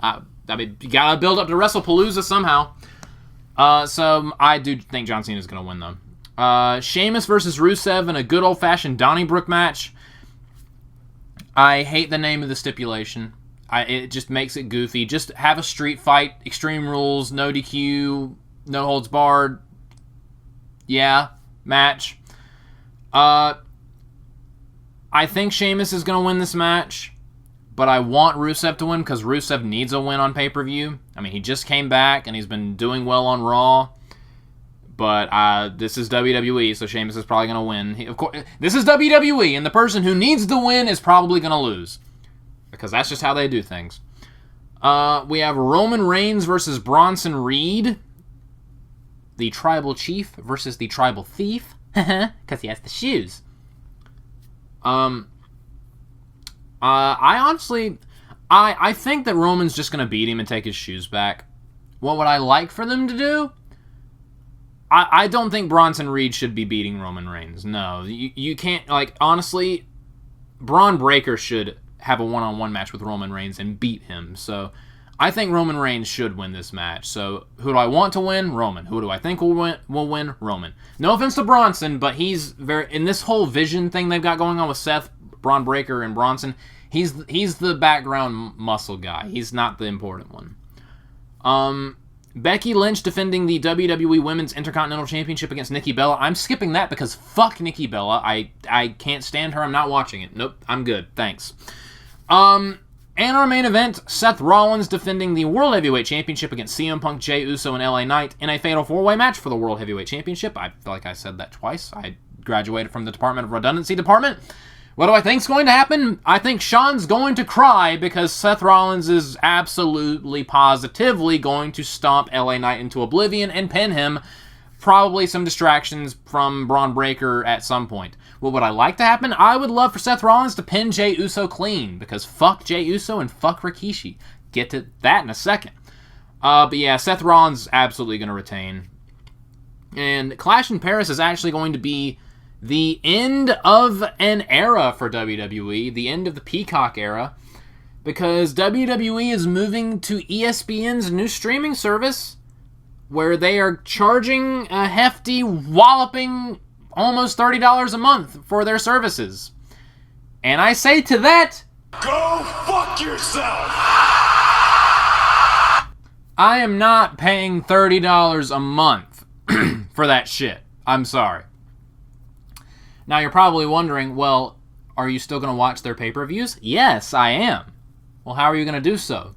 You gotta build up to WrestlePalooza somehow. So I do think John Cena is going to win, though. Sheamus versus Rusev in a good old-fashioned Donnybrook match. I hate the name of the stipulation. It just makes it goofy. Just have a street fight, Extreme Rules, no DQ, no holds barred. Yeah, match. I think Sheamus is going to win this match, but I want Rusev to win because Rusev needs a win on pay-per-view. I mean, he just came back, and he's been doing well on Raw. But this is WWE, so Sheamus is probably going to win. Of course, this is WWE, and the person who needs to win is probably going to lose. Because that's just how they do things. We have Roman Reigns versus Bronson Reed. The Tribal Chief versus the Tribal Thief. Because he has the shoes. I think that Roman's just going to beat him and take his shoes back. What would I like for them to do? I don't think Bronson Reed should be beating Roman Reigns. No, you can't, like, honestly, Braun Breaker should have a one-on-one match with Roman Reigns and beat him. So I think Roman Reigns should win this match. So who do I want to win? Roman. Who do I think will win? Roman. No offense to Bronson, but he's very, in this whole vision thing they've got going on with Seth, Braun Breaker, and Bronson, he's the background muscle guy. He's not the important one. Becky Lynch defending the WWE Women's Intercontinental Championship against Nikki Bella. I'm skipping that because fuck Nikki Bella. I can't stand her. I'm not watching it. Nope, I'm good. Thanks. And our main event, Seth Rollins defending the World Heavyweight Championship against CM Punk, Jey Uso, and LA Knight in a fatal four-way match for the World Heavyweight Championship. I feel like I said that twice. I graduated from the Department of Redundancy department. What do I think's going to happen? I think Sean's going to cry because Seth Rollins is absolutely, positively going to stomp LA Knight into oblivion and pin him. Probably some distractions from Braun Breaker at some point. What would I like to happen? I would love for Seth Rollins to pin Jey Uso clean because fuck Jey Uso and fuck Rikishi. Get to that in a second. But yeah, Seth Rollins is absolutely going to retain. And Clash in Paris is actually going to be the end of an era for WWE, the end of the Peacock era, because WWE is moving to ESPN's new streaming service, where they are charging a hefty, walloping, almost $30 a month for their services. And I say to that, Go fuck yourself! I am not paying $30 a month for that shit. I'm sorry. Now, you're probably wondering, well, are you still going to watch their pay-per-views? Yes, I am. Well, how are you going to do so?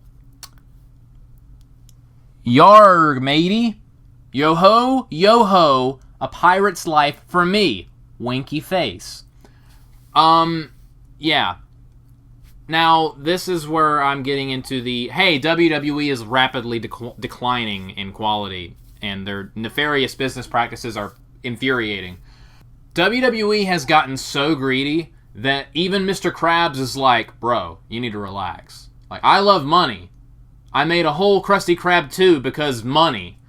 Yarg, matey. Yo-ho, yo-ho, a pirate's life for me. Winky face. Yeah. Now, this is where I'm getting into the, hey, WWE is rapidly declining in quality, and their nefarious business practices are infuriating. WWE has gotten so greedy that even Mr. Krabs is like, bro, you need to relax. Like, I love money. I made a whole Krusty Krab 2 because money.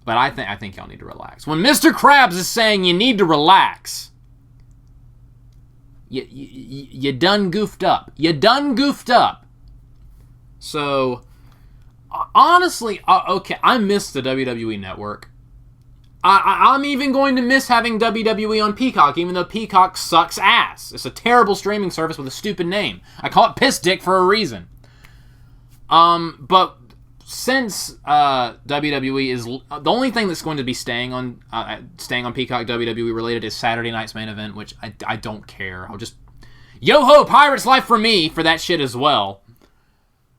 But I think y'all need to relax. When Mr. Krabs is saying you need to relax, you done goofed up. You done goofed up. So, honestly, okay, I miss the WWE Network. I'm even going to miss having WWE on Peacock, even though Peacock sucks ass. It's a terrible streaming service with a stupid name. I call it Piss Dick for a reason. But since WWE is the only thing that's going to be staying on Peacock WWE related is Saturday night's main event, which I don't care. I'll just yo-ho Pirates Life for me for that shit as well.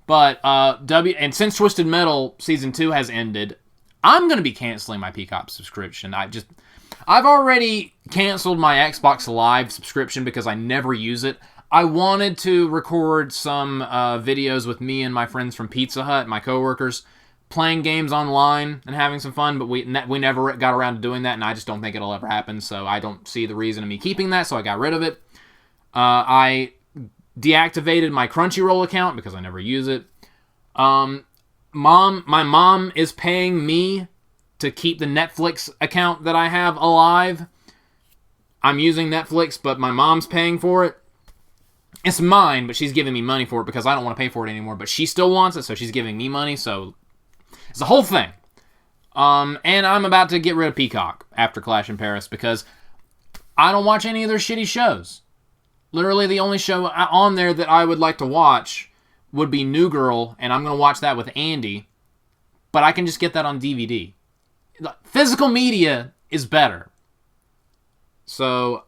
But and since Twisted Metal season 2 has ended, I'm going to be canceling my Peacock subscription. I've already canceled my Xbox Live subscription because I never use it. I wanted to record some videos with me and my friends from Pizza Hut, my coworkers, playing games online and having some fun, but we never got around to doing that, and I just don't think it'll ever happen, so I don't see the reason of me keeping that, so I got rid of it. I deactivated my Crunchyroll account because I never use it. My mom is paying me to keep the Netflix account that I have alive. I'm using Netflix, but my mom's paying for it. It's mine, but she's giving me money for it because I don't want to pay for it anymore, but she still wants it, so she's giving me money, so it's a whole thing. And I'm about to get rid of Peacock after Clash in Paris because I don't watch any of their shitty shows. Literally, the only show on there that I would like to watch would be New Girl, and I'm going to watch that with Andy, but I can just get that on DVD. Physical media is better. So,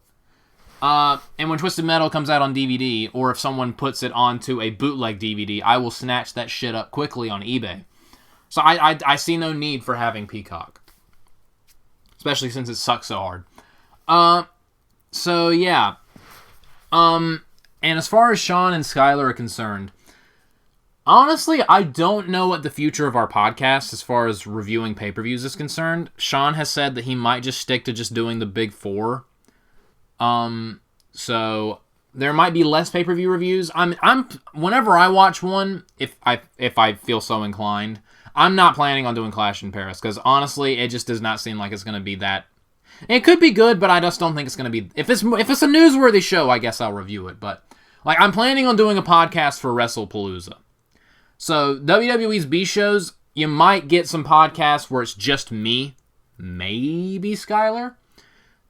And when Twisted Metal comes out on DVD, or if someone puts it onto a bootleg DVD, I will snatch that shit up quickly on eBay. So I see no need for having Peacock. Especially since it sucks so hard. So yeah. And as far as Sean and Skylar are concerned, honestly, I don't know what the future of our podcast as far as reviewing pay-per-views is concerned. Sean has said that he might just stick to just doing the big four. So there might be less pay-per-view reviews. I'm whenever I watch one, if I feel so inclined, I'm not planning on doing Clash in Paris because honestly, it just does not seem like it's going to be that. It could be good, but I just don't think it's going to be. If it's a newsworthy show, I guess I'll review it. But like, I'm planning on doing a podcast for WrestlePalooza. So WWE's B shows, you might get some podcasts where it's just me, maybe Skylar.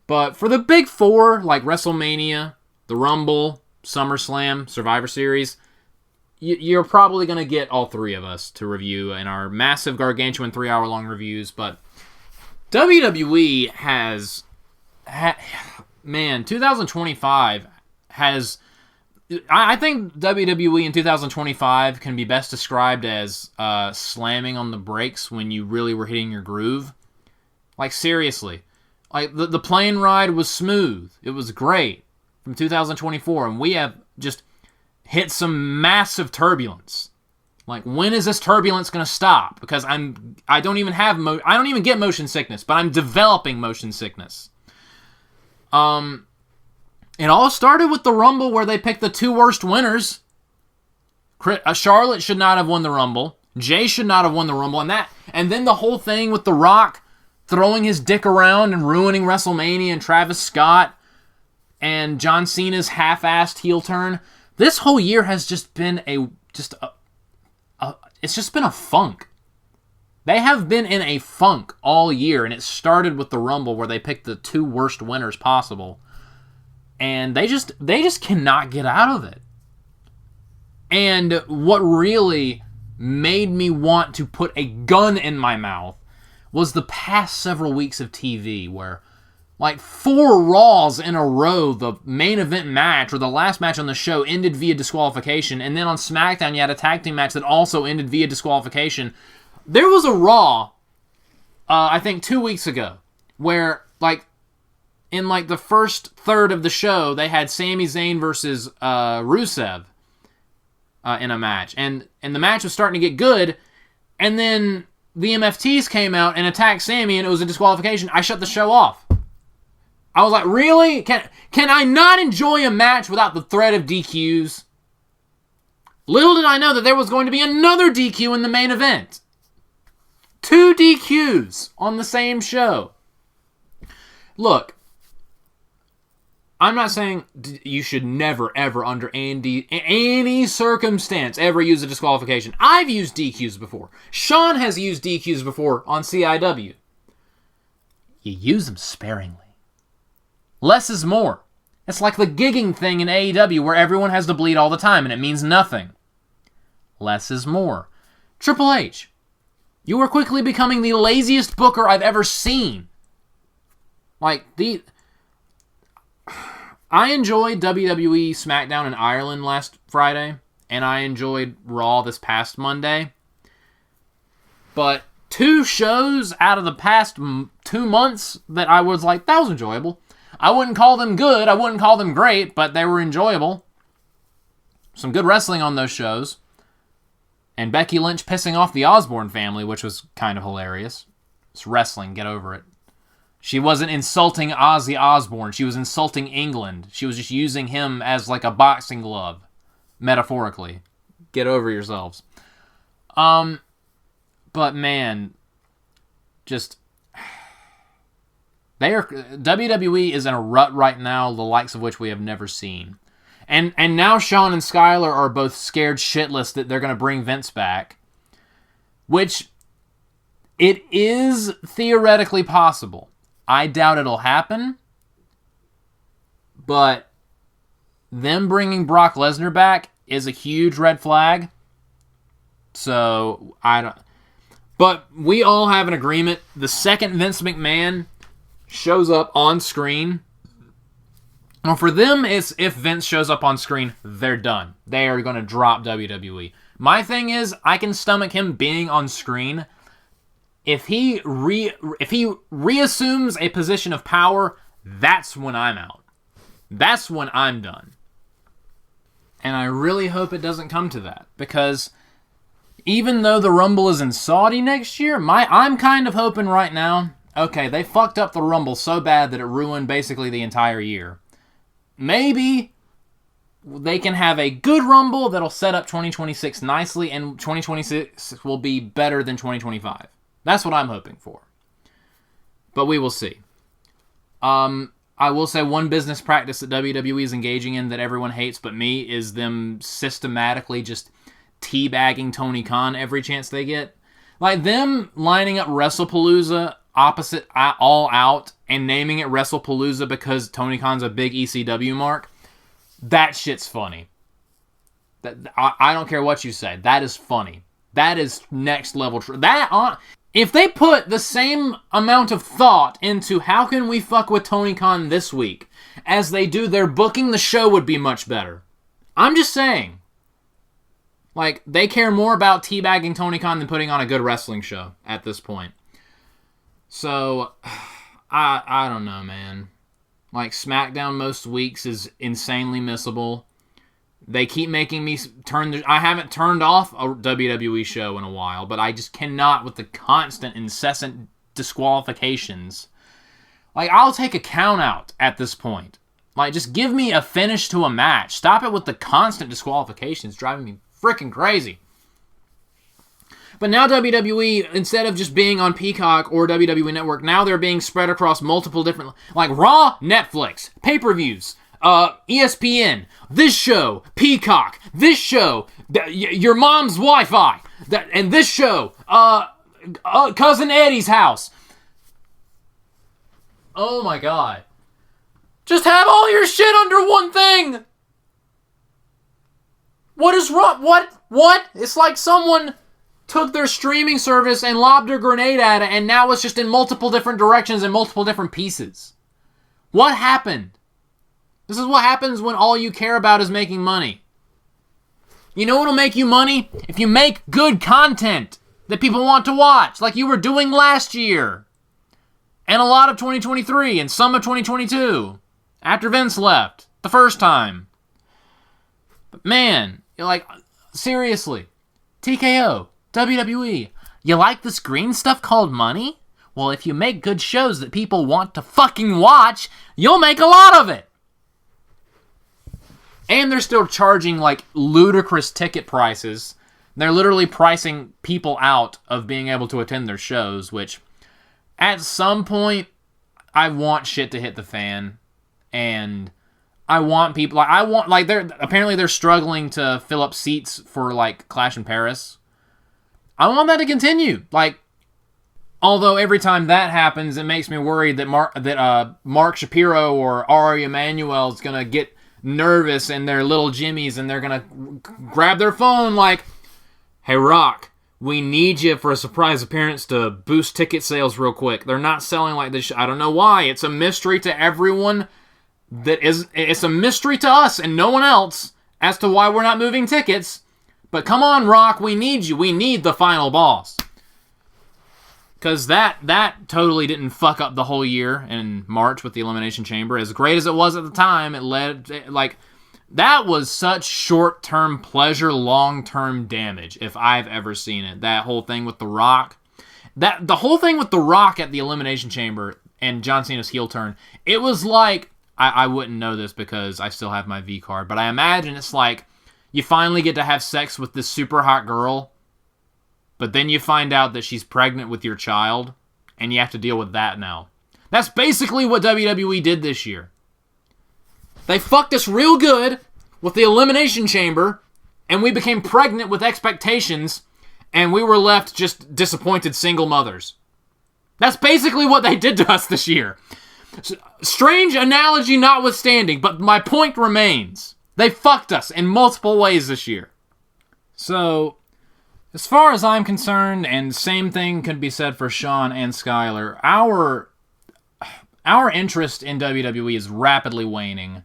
But for the big four, like WrestleMania, the Rumble, SummerSlam, Survivor Series, you're probably going to get all three of us to review in our massive gargantuan 3-hour-long reviews. But WWE has... man, 2025 has... I think WWE in 2025 can be best described as slamming on the brakes when you really were hitting your groove. Like, seriously. Like, the plane ride was smooth. It was great from 2024, and we have just hit some massive turbulence. Like, when is this turbulence going to stop? Because I don't even get motion sickness, but I'm developing motion sickness. It all started with the Rumble where they picked the two worst winners. Charlotte should not have won the Rumble. Jay should not have won the Rumble, and then the whole thing with The Rock throwing his dick around and ruining WrestleMania, and Travis Scott and John Cena's half-assed heel turn. This whole year has just been it's just been a funk. They have been in a funk all year, and it started with the Rumble where they picked the two worst winners possible. And they just cannot get out of it. And what really made me want to put a gun in my mouth was the past several weeks of TV where, like, 4 Raws in a row, the main event match or the last match on the show ended via disqualification, and then on SmackDown you had a tag team match that also ended via disqualification. There was a Raw, I think 2 weeks ago, where, like, in, like, the first third of the show, they had Sami Zayn versus Rusev in a match. And the match was starting to get good, and then the MFTs came out and attacked Sami, and it was a disqualification. I shut the show off. I was like, really? Can I not enjoy a match without the threat of DQs? Little did I know that there was going to be another DQ in the main event. 2 DQs on the same show. Look, I'm not saying you should never, ever, under any circumstance, ever use a disqualification. I've used DQs before. Sean has used DQs before on CIW. You use them sparingly. Less is more. It's like the gigging thing in AEW where everyone has to bleed all the time and it means nothing. Less is more. Triple H, you are quickly becoming the laziest booker I've ever seen. Like, I enjoyed WWE SmackDown in Ireland last Friday, and I enjoyed Raw this past Monday. But 2 shows out of the past 2 months that I was like, that was enjoyable. I wouldn't call them good, I wouldn't call them great, but they were enjoyable. Some good wrestling on those shows. And Becky Lynch pissing off the Osborne family, which was kind of hilarious. It's wrestling, get over it. She wasn't insulting Ozzy Osbourne. She was insulting England. She was just using him as like a boxing glove, metaphorically. Get over yourselves. But man, just WWE is in a rut right now, the likes of which we have never seen. And now Sean and Skylar are both scared shitless that they're going to bring Vince back, which it is theoretically possible. I doubt it'll happen, but them bringing Brock Lesnar back is a huge red flag. So, but we all have an agreement. The second Vince McMahon shows up on screen, Well, for them, it's if Vince shows up on screen, they're done. They are going to drop WWE. My thing is, I can stomach him being on screen. If he reassumes a position of power, that's when I'm out. That's when I'm done. And I really hope it doesn't come to that, because even though the Rumble is in Saudi next year, I'm kind of hoping right now, okay, they fucked up the Rumble so bad that it ruined basically the entire year. Maybe they can have a good Rumble that'll set up 2026 nicely, and 2026 will be better than 2025. That's what I'm hoping for. But we will see. I will say one business practice that WWE is engaging in that everyone hates but me is them systematically just teabagging Tony Khan every chance they get. Like them lining up WrestlePalooza opposite All Out and naming it WrestlePalooza because Tony Khan's a big ECW mark. That shit's funny. I don't care what you say. That is funny. That is next level. If they put the same amount of thought into how can we fuck with Tony Khan this week as they do their booking, the show would be much better. I'm just saying. Like, they care more about teabagging Tony Khan than putting on a good wrestling show at this point. So, I don't know, man. Like, SmackDown most weeks is insanely missable. They keep making me I haven't turned off a WWE show in a while, but I just cannot with the constant, incessant disqualifications. Like, I'll take a count out at this point. Like, just give me a finish to a match. Stop it with the constant disqualifications. Driving me freaking crazy. But now WWE, instead of just being on Peacock or WWE Network, now they're being spread across multiple different, like Raw, Netflix, pay-per-views, ESPN, this show, Peacock, this show, your mom's Wi-Fi, and this show, Cousin Eddie's house. Oh my God. Just have all your shit under one thing. What is wrong? What? It's like someone took their streaming service and lobbed a grenade at it, and now it's just in multiple different directions and multiple different pieces. What happened? This is what happens when all you care about is making money. You know what'll make you money? If you make good content that people want to watch, like you were doing last year. And a lot of 2023 and some of 2022. After Vince left the first time. But man, you're like, seriously. TKO, WWE, you like this green stuff called money? Well, if you make good shows that people want to fucking watch, you'll make a lot of it. And they're still charging like ludicrous ticket prices. They're literally pricing people out of being able to attend their shows, which at some point I want shit to hit the fan. And I want people, they're struggling to fill up seats for like Clash in Paris. I want that to continue. Like, although every time that happens, it makes me worried that Mark Shapiro or Ari Emanuel is gonna get nervous in their little jimmies and they're gonna grab their phone like, "Hey Rock, we need you for a surprise appearance to boost ticket sales real quick." They're not selling like this. I don't know why. It's a mystery to everyone. It's a mystery to us and no one else as to why we're not moving tickets. But come on, Rock, we need you. We need the final boss. Because that totally didn't fuck up the whole year in March with the Elimination Chamber. As great as it was at the time, that was such short-term pleasure, long-term damage, if I've ever seen it. That whole thing with The Rock. The whole thing with The Rock at the Elimination Chamber and John Cena's heel turn, it was like, I wouldn't know this because I still have my V card, but I imagine it's like you finally get to have sex with this super hot girl, but then you find out that she's pregnant with your child, and you have to deal with that now. That's basically what WWE did this year. They fucked us real good with the Elimination Chamber, and we became pregnant with expectations, and we were left just disappointed single mothers. That's basically what they did to us this year. Strange analogy notwithstanding, but my point remains. They fucked us in multiple ways this year. So, as far as I'm concerned, and same thing could be said for Sean and Skylar, our interest in WWE is rapidly waning.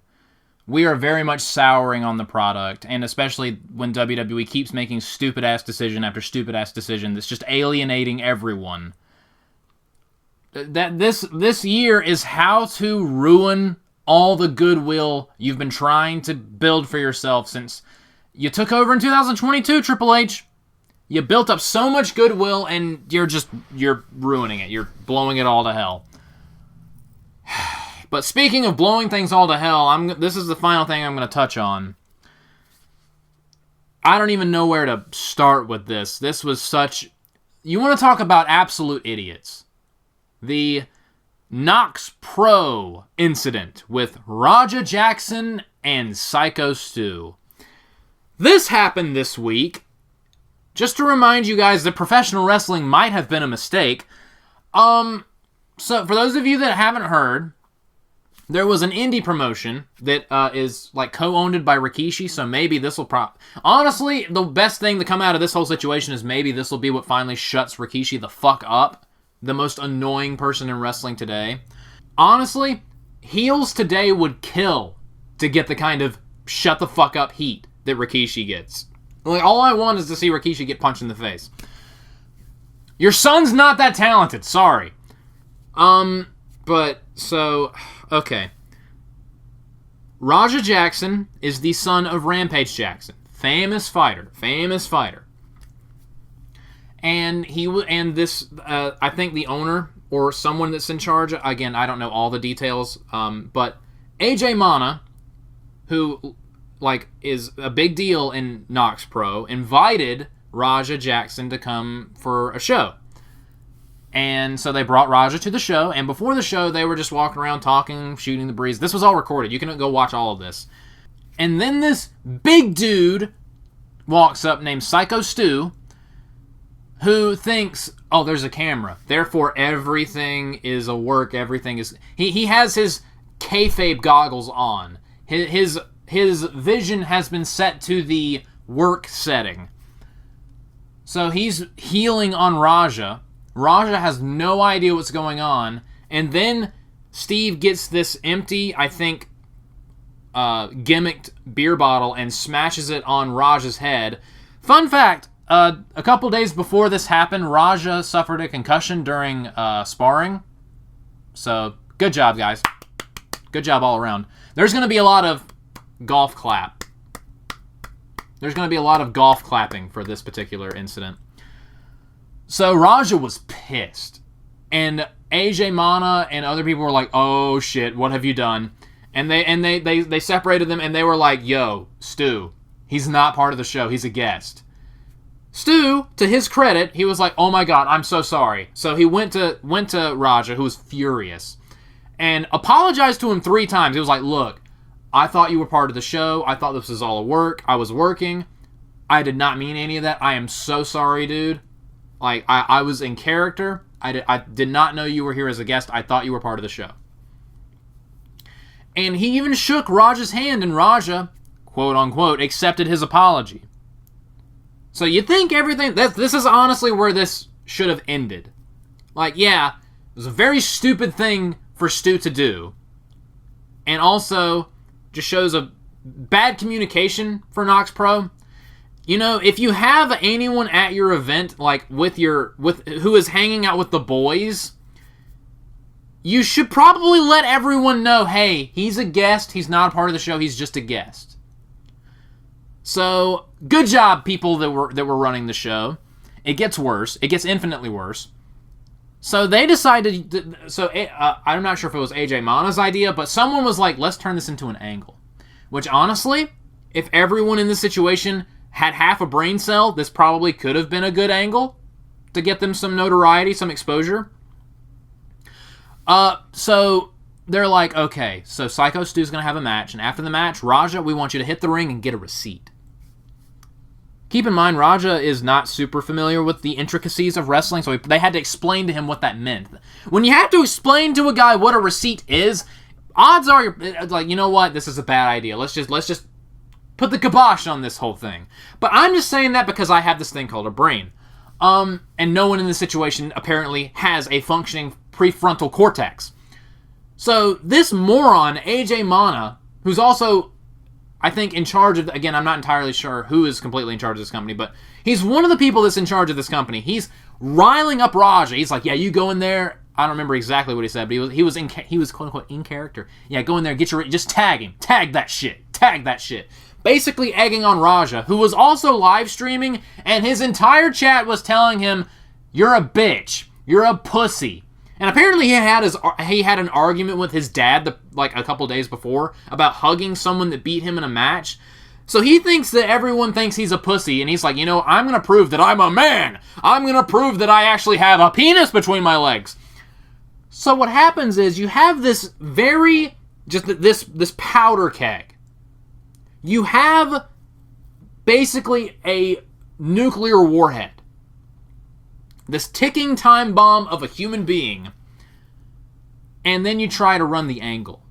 we are very much souring on the product, and especially when WWE keeps making stupid-ass decision after stupid-ass decision that's just alienating everyone. That this year is how to ruin all the goodwill you've been trying to build for yourself since you took over in 2022, Triple H. You built up so much goodwill, and you're ruining it. You're blowing it all to hell. But speaking of blowing things all to hell, this is the final thing I'm going to touch on. I don't even know where to start with this. This was such... You want to talk about absolute idiots. The Knox Pro incident with Raja Jackson and Psycho Stu. This happened this week. Just to remind you guys that professional wrestling might have been a mistake. So for those of you that haven't heard, there was an indie promotion that is like co-owned by Rikishi, so maybe this will honestly, the best thing to come out of this whole situation is maybe this will be what finally shuts Rikishi the fuck up, the most annoying person in wrestling today. Honestly, heels today would kill to get the kind of shut the fuck up heat that Rikishi gets. Like, all I want is to see Rikishi get punched in the face. Your son's not that talented, sorry. But, so, okay. Raja Jackson is the son of Rampage Jackson. Famous fighter. And I think the owner, or someone that's in charge, again, I don't know all the details, but AJ Mana, who, like, is a big deal in Knox Pro, invited Raja Jackson to come for a show. And so they brought Raja to the show, and before the show, they were just walking around talking, shooting the breeze. This was all recorded. You can go watch all of this. And then this big dude walks up named Psycho Stu, who thinks, oh, there's a camera. Therefore, everything is a work. Everything is... He has his kayfabe goggles on. His vision has been set to the work setting. So he's healing on Raja. Raja has no idea what's going on. And then Steve gets this empty, I think, gimmicked beer bottle and smashes it on Raja's head. Fun fact, a couple days before this happened, Raja suffered a concussion during sparring. So, good job, guys. Good job all around. There's going to be a lot of golf clap. There's going to be a lot of golf clapping for this particular incident. So Raja was pissed. And AJ Mana and other people were like, oh shit, what have you done? And they separated them and they were like, yo, Stu, he's not part of the show, he's a guest. Stu, to his credit, he was like, oh my god, I'm so sorry. So he went to Raja, who was furious, and apologized to him 3 times. He was like, look, I thought you were part of the show. I thought this was all a work. I was working. I did not mean any of that. I am so sorry, dude. Like, I was in character. I did not know you were here as a guest. I thought you were part of the show. And he even shook Raja's hand, and Raja, quote unquote, accepted his apology. So you think everything... This is honestly where this should have ended. Like, yeah, it was a very stupid thing for Stu to do. And also just shows a bad communication for Knox Pro. You know, if you have anyone at your event, like who is hanging out with the boys, you should probably let everyone know, hey, he's a guest, he's not a part of the show, he's just a guest. So, good job, people that were running the show. It gets worse. It gets infinitely worse. So they decided, I'm not sure if it was AJ Mana's idea, but someone was like, let's turn this into an angle. Which, honestly, if everyone in this situation had half a brain cell, this probably could have been a good angle to get them some notoriety, some exposure. So they're like, okay, so Psycho Stu's going to have a match, and after the match, Raja, we want you to hit the ring and get a receipt. Keep in mind, Raja is not super familiar with the intricacies of wrestling, so they had to explain to him what that meant. When you have to explain to a guy what a receipt is, odds are you're like, you know what, this is a bad idea. Let's just put the kibosh on this whole thing. But I'm just saying that because I have this thing called a brain. And no one in this situation apparently has a functioning prefrontal cortex. So this moron, AJ Mana, who's also I think, in charge of, again, I'm not entirely sure who is completely in charge of this company, but he's one of the people that's in charge of this company. He's riling up Raja. He's like, yeah, you go in there. I don't remember exactly what he said, but he was quote unquote in character. Yeah, go in there, just tag him. Tag that shit. Basically egging on Raja, who was also live streaming, and his entire chat was telling him, you're a bitch. You're a pussy. And apparently he had an argument with his dad like a couple days before about hugging someone that beat him in a match. So he thinks that everyone thinks he's a pussy, and he's like, I'm going to prove that I'm a man. I'm going to prove that I actually have a penis between my legs. So what happens is you have this this powder keg. You have basically a nuclear warhead. This ticking time bomb of a human being. And then you try to run the angle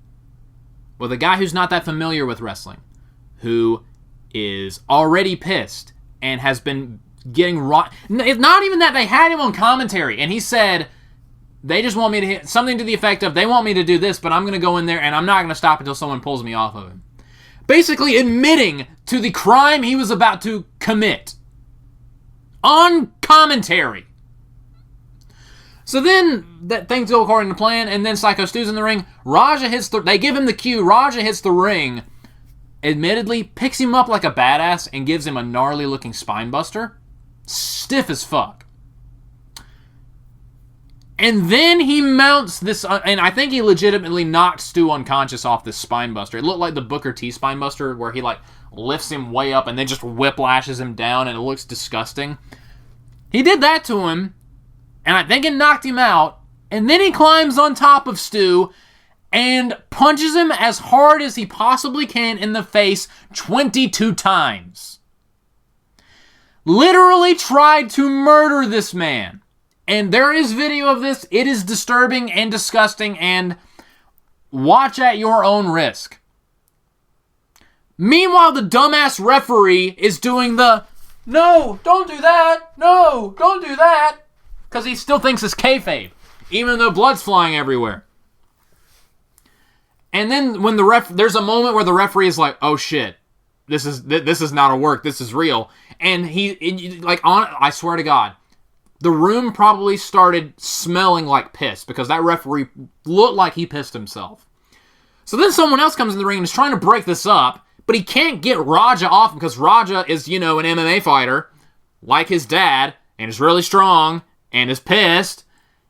with a guy who's not that familiar with wrestling, who is already pissed and has been getting rocked. It's not even that they had him on commentary, and he said, they just want me to hit something to the effect of, they want me to do this, but I'm going to go in there and I'm not going to stop until someone pulls me off of him. Basically admitting to the crime he was about to commit. On commentary. So then, that things go according to plan, and then Psycho Stu's in the ring. Raja hits they give him the cue. Raja hits the ring. Admittedly, picks him up like a badass and gives him a gnarly looking spine buster. Stiff as fuck. And then he mounts this, and I think he legitimately knocked Stu unconscious off this spine buster. It looked like the Booker T spine buster, where he like lifts him way up and then just whiplashes him down, and it looks disgusting. He did that to him, and I think it knocked him out, and then he climbs on top of Stu and punches him as hard as he possibly can in the face 22 times. Literally tried to murder this man. And there is video of this. It is disturbing and disgusting, and watch at your own risk. Meanwhile, the dumbass referee is doing the, no, don't do that, no, don't do that, because he still thinks it's kayfabe, even though blood's flying everywhere. And then when there's a moment where the referee is like, oh shit, this is not a work, this is real. And I swear to God, the room probably started smelling like piss because that referee looked like he pissed himself. So then someone else comes in the ring and is trying to break this up, but he can't get Raja off because Raja is, an MMA fighter, like his dad, and is really strong, and is pissed.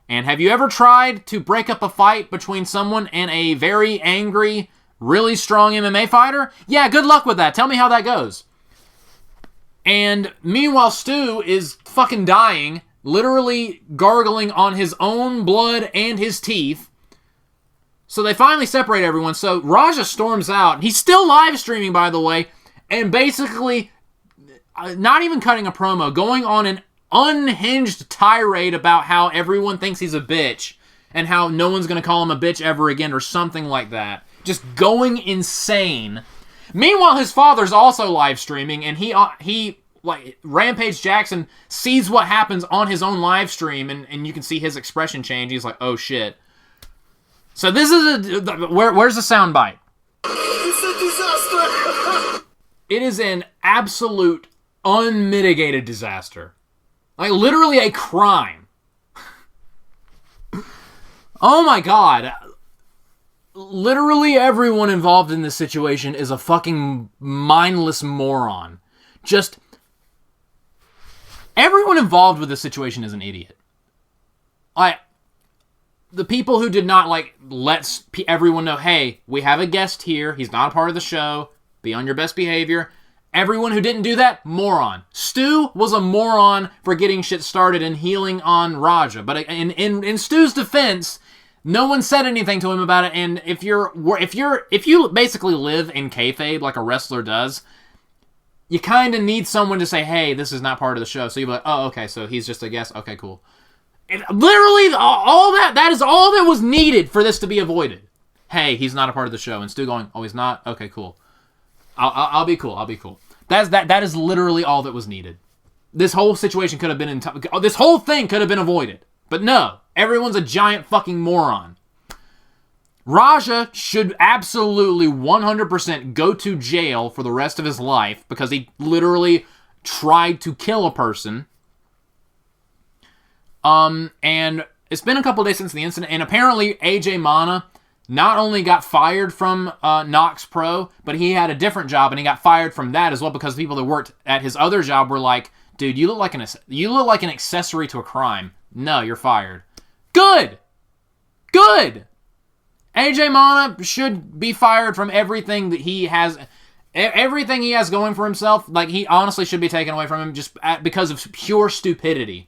And have you ever tried to break up a fight between someone and a very angry, really strong MMA fighter? Yeah, good luck with that. Tell me how that goes. And meanwhile, Stu is fucking dying, literally gargling on his own blood and his teeth. So they finally separate everyone. So Raja storms out. He's still live streaming, by the way, and basically not even cutting a promo, going on an unhinged tirade about how everyone thinks he's a bitch and how no one's going to call him a bitch ever again or something like that. Just going insane. Meanwhile, his father's also live streaming, and he like Rampage Jackson sees what happens on his own live stream, and you can see his expression change. He's like, oh shit. So this is where's the soundbite? It's a disaster! It is an absolute unmitigated disaster. Like literally a crime. Oh my god. Literally everyone involved in this situation is a fucking mindless moron. Just everyone involved with this situation is an idiot. The people who did not let everyone know, hey, we have a guest here. He's not a part of the show. Be on your best behavior. Everyone who didn't do that, moron. Stu was a moron for getting shit started and healing on Raja. But in Stu's defense, no one said anything to him about it. And if you basically live in kayfabe like a wrestler does, you kind of need someone to say, hey, this is not part of the show. So you'll be like, oh, okay, so he's just a guest. Okay, cool. And literally, all that is all that was needed for this to be avoided. Hey, he's not a part of the show. And Stu going, oh, he's not? Okay, cool. I'll be cool. I'll be cool. That is literally all that was needed. This whole situation could have been this whole thing could have been avoided. But no, everyone's a giant fucking moron. Raja should absolutely 100% go to jail for the rest of his life because he literally tried to kill a person. And it's been a couple days since the incident, and apparently AJ Mana not only got fired from Knox Pro, but he had a different job, and he got fired from that as well because people that worked at his other job were like, dude, you look like an accessory to a crime. No, you're fired. Good! AJ Mana should be fired from everything that he has... Everything he has going for himself, like, he honestly should be taken away from him just because of pure stupidity.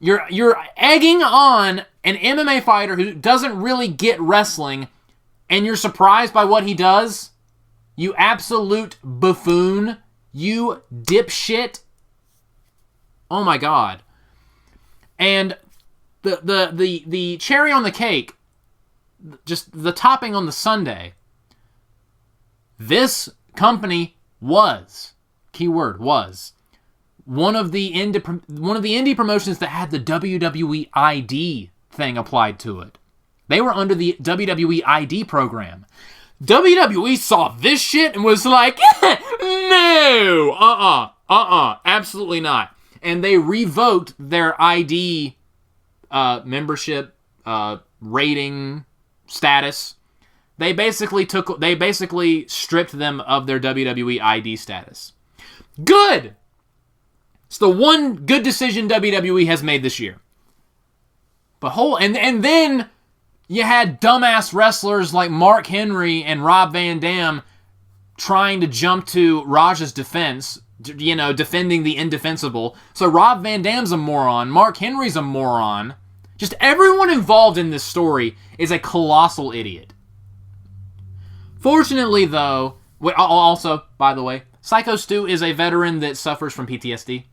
You're egging on an MMA fighter who doesn't really get wrestling, and you're surprised by what he does? You absolute buffoon. You dipshit. Oh my god. And the cherry on the cake, just the topping on the sundae, this company was, keyword was, one of the indie promotions that had the WWE ID thing applied to it. They were under the WWE ID program. WWE saw this shit and was like, no, absolutely not. And they revoked their ID membership rating status. They basically stripped them of their WWE ID status. Good! It's the one good decision WWE has made this year. But and then you had dumbass wrestlers like Mark Henry and Rob Van Dam trying to jump to Raja's defense, defending the indefensible. So Rob Van Dam's a moron. Mark Henry's a moron. Just everyone involved in this story is a colossal idiot. Fortunately, though, also, by the way, Psycho Stu is a veteran that suffers from PTSD.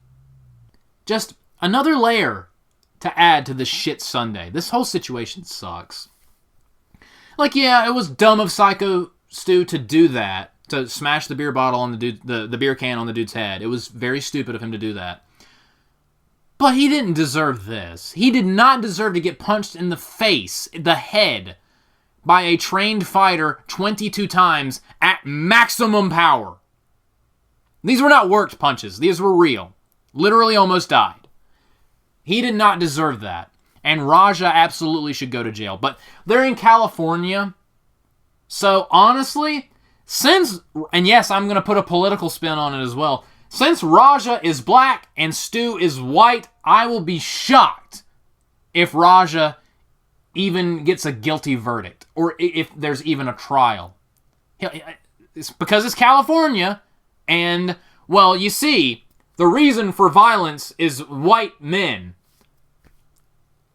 Just another layer to add to the shit Sunday. This whole situation sucks. Like, yeah, it was dumb of Psycho Stu to do that, to smash the beer bottle on the dude, the beer can on the dude's head. It was very stupid of him to do that. But he didn't deserve this. He did not deserve to get punched in the face, the head, by a trained fighter 22 times at maximum power. These were not worked punches. These were real. Literally almost died. He did not deserve that. And Raja absolutely should go to jail. But they're in California. So honestly, and yes, I'm going to put a political spin on it as well. Since Raja is black and Stu is white, I will be shocked if Raja even gets a guilty verdict. Or if there's even a trial. It's because it's California. And, well, you see, the reason for violence is white men.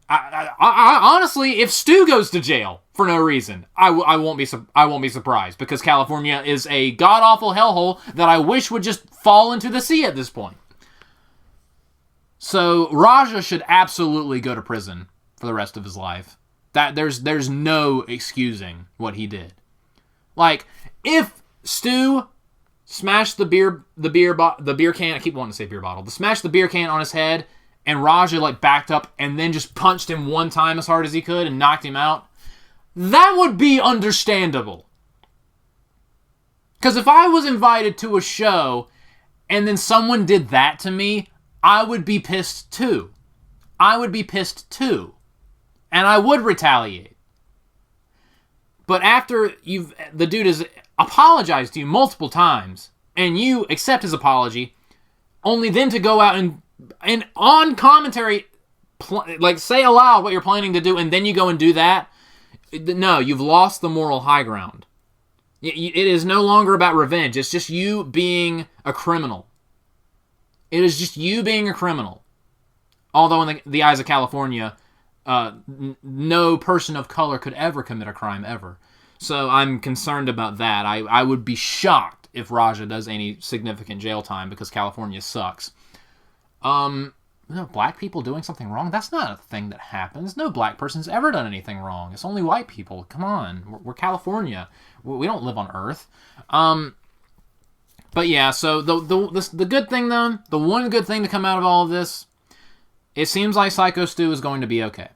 I honestly, if Stu goes to jail for no reason, I won't be surprised because California is a god-awful hellhole that I wish would just fall into the sea at this point. So Raja should absolutely go to prison for the rest of his life. That there's no excusing what he did. Like, if Stu smashed the beer can, I keep wanting to say beer bottle, smashed the beer can on his head, and Raja backed up and then just punched him one time as hard as he could and knocked him out, that would be understandable. Because if I was invited to a show and then someone did that to me, I would be pissed too. And I would retaliate. But after the dude has apologized to you multiple times, and you accept his apology, only then to go out and on commentary, say aloud what you're planning to do, and then you go and do that, no, you've lost the moral high ground. It is no longer about revenge. It's just you being a criminal. It is just you being a criminal. Although in the eyes of California, no person of color could ever commit a crime ever. So I'm concerned about that. I would be shocked if Raja does any significant jail time because California sucks. Black people doing something wrong? That's not a thing that happens. No black person's ever done anything wrong. It's only white people. Come on. We're California. We don't live on Earth. But yeah, so the good thing though, the one good thing to come out of all of this, it seems like Psycho Stu is going to be okay.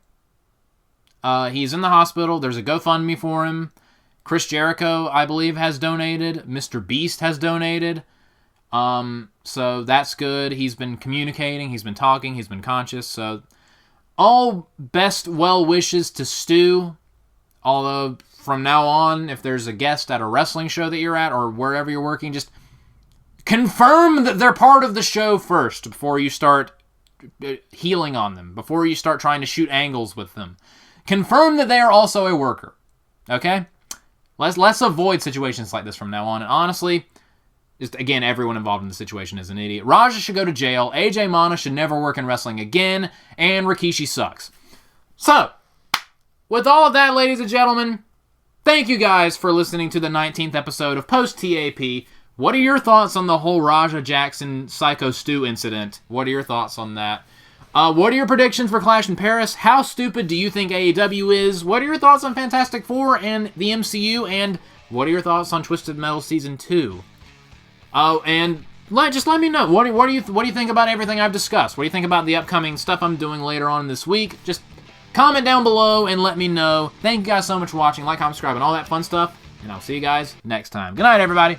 He's in the hospital. There's a GoFundMe for him. Chris Jericho, I believe, has donated. Mr. Beast has donated. So that's good. He's been communicating. He's been talking. He's been conscious. So all best well wishes to Stu. Although from now on, if there's a guest at a wrestling show that you're at or wherever you're working, just confirm that they're part of the show first before you start healing on them, before you start trying to shoot angles with them. Confirm that they are also a worker. Okay? Let's avoid situations like this from now on. And honestly, just again, everyone involved in the situation is an idiot. Raja should go to jail. AJ Mana should never work in wrestling again. And Rikishi sucks. So, with all of that, ladies and gentlemen, thank you guys for listening to the 19th episode of Post TAP. What are your thoughts on the whole Raja Jackson Psycho Stu incident? What are your thoughts on that? What are your predictions for Clash in Paris? How stupid do you think AEW is? What are your thoughts on Fantastic Four and the MCU? And what are your thoughts on Twisted Metal Season 2? And just let me know. What do you think about everything I've discussed? What do you think about the upcoming stuff I'm doing later on this week? Just comment down below and let me know. Thank you guys so much for watching. Like, comment, subscribe, and all that fun stuff. And I'll see you guys next time. Good night, everybody.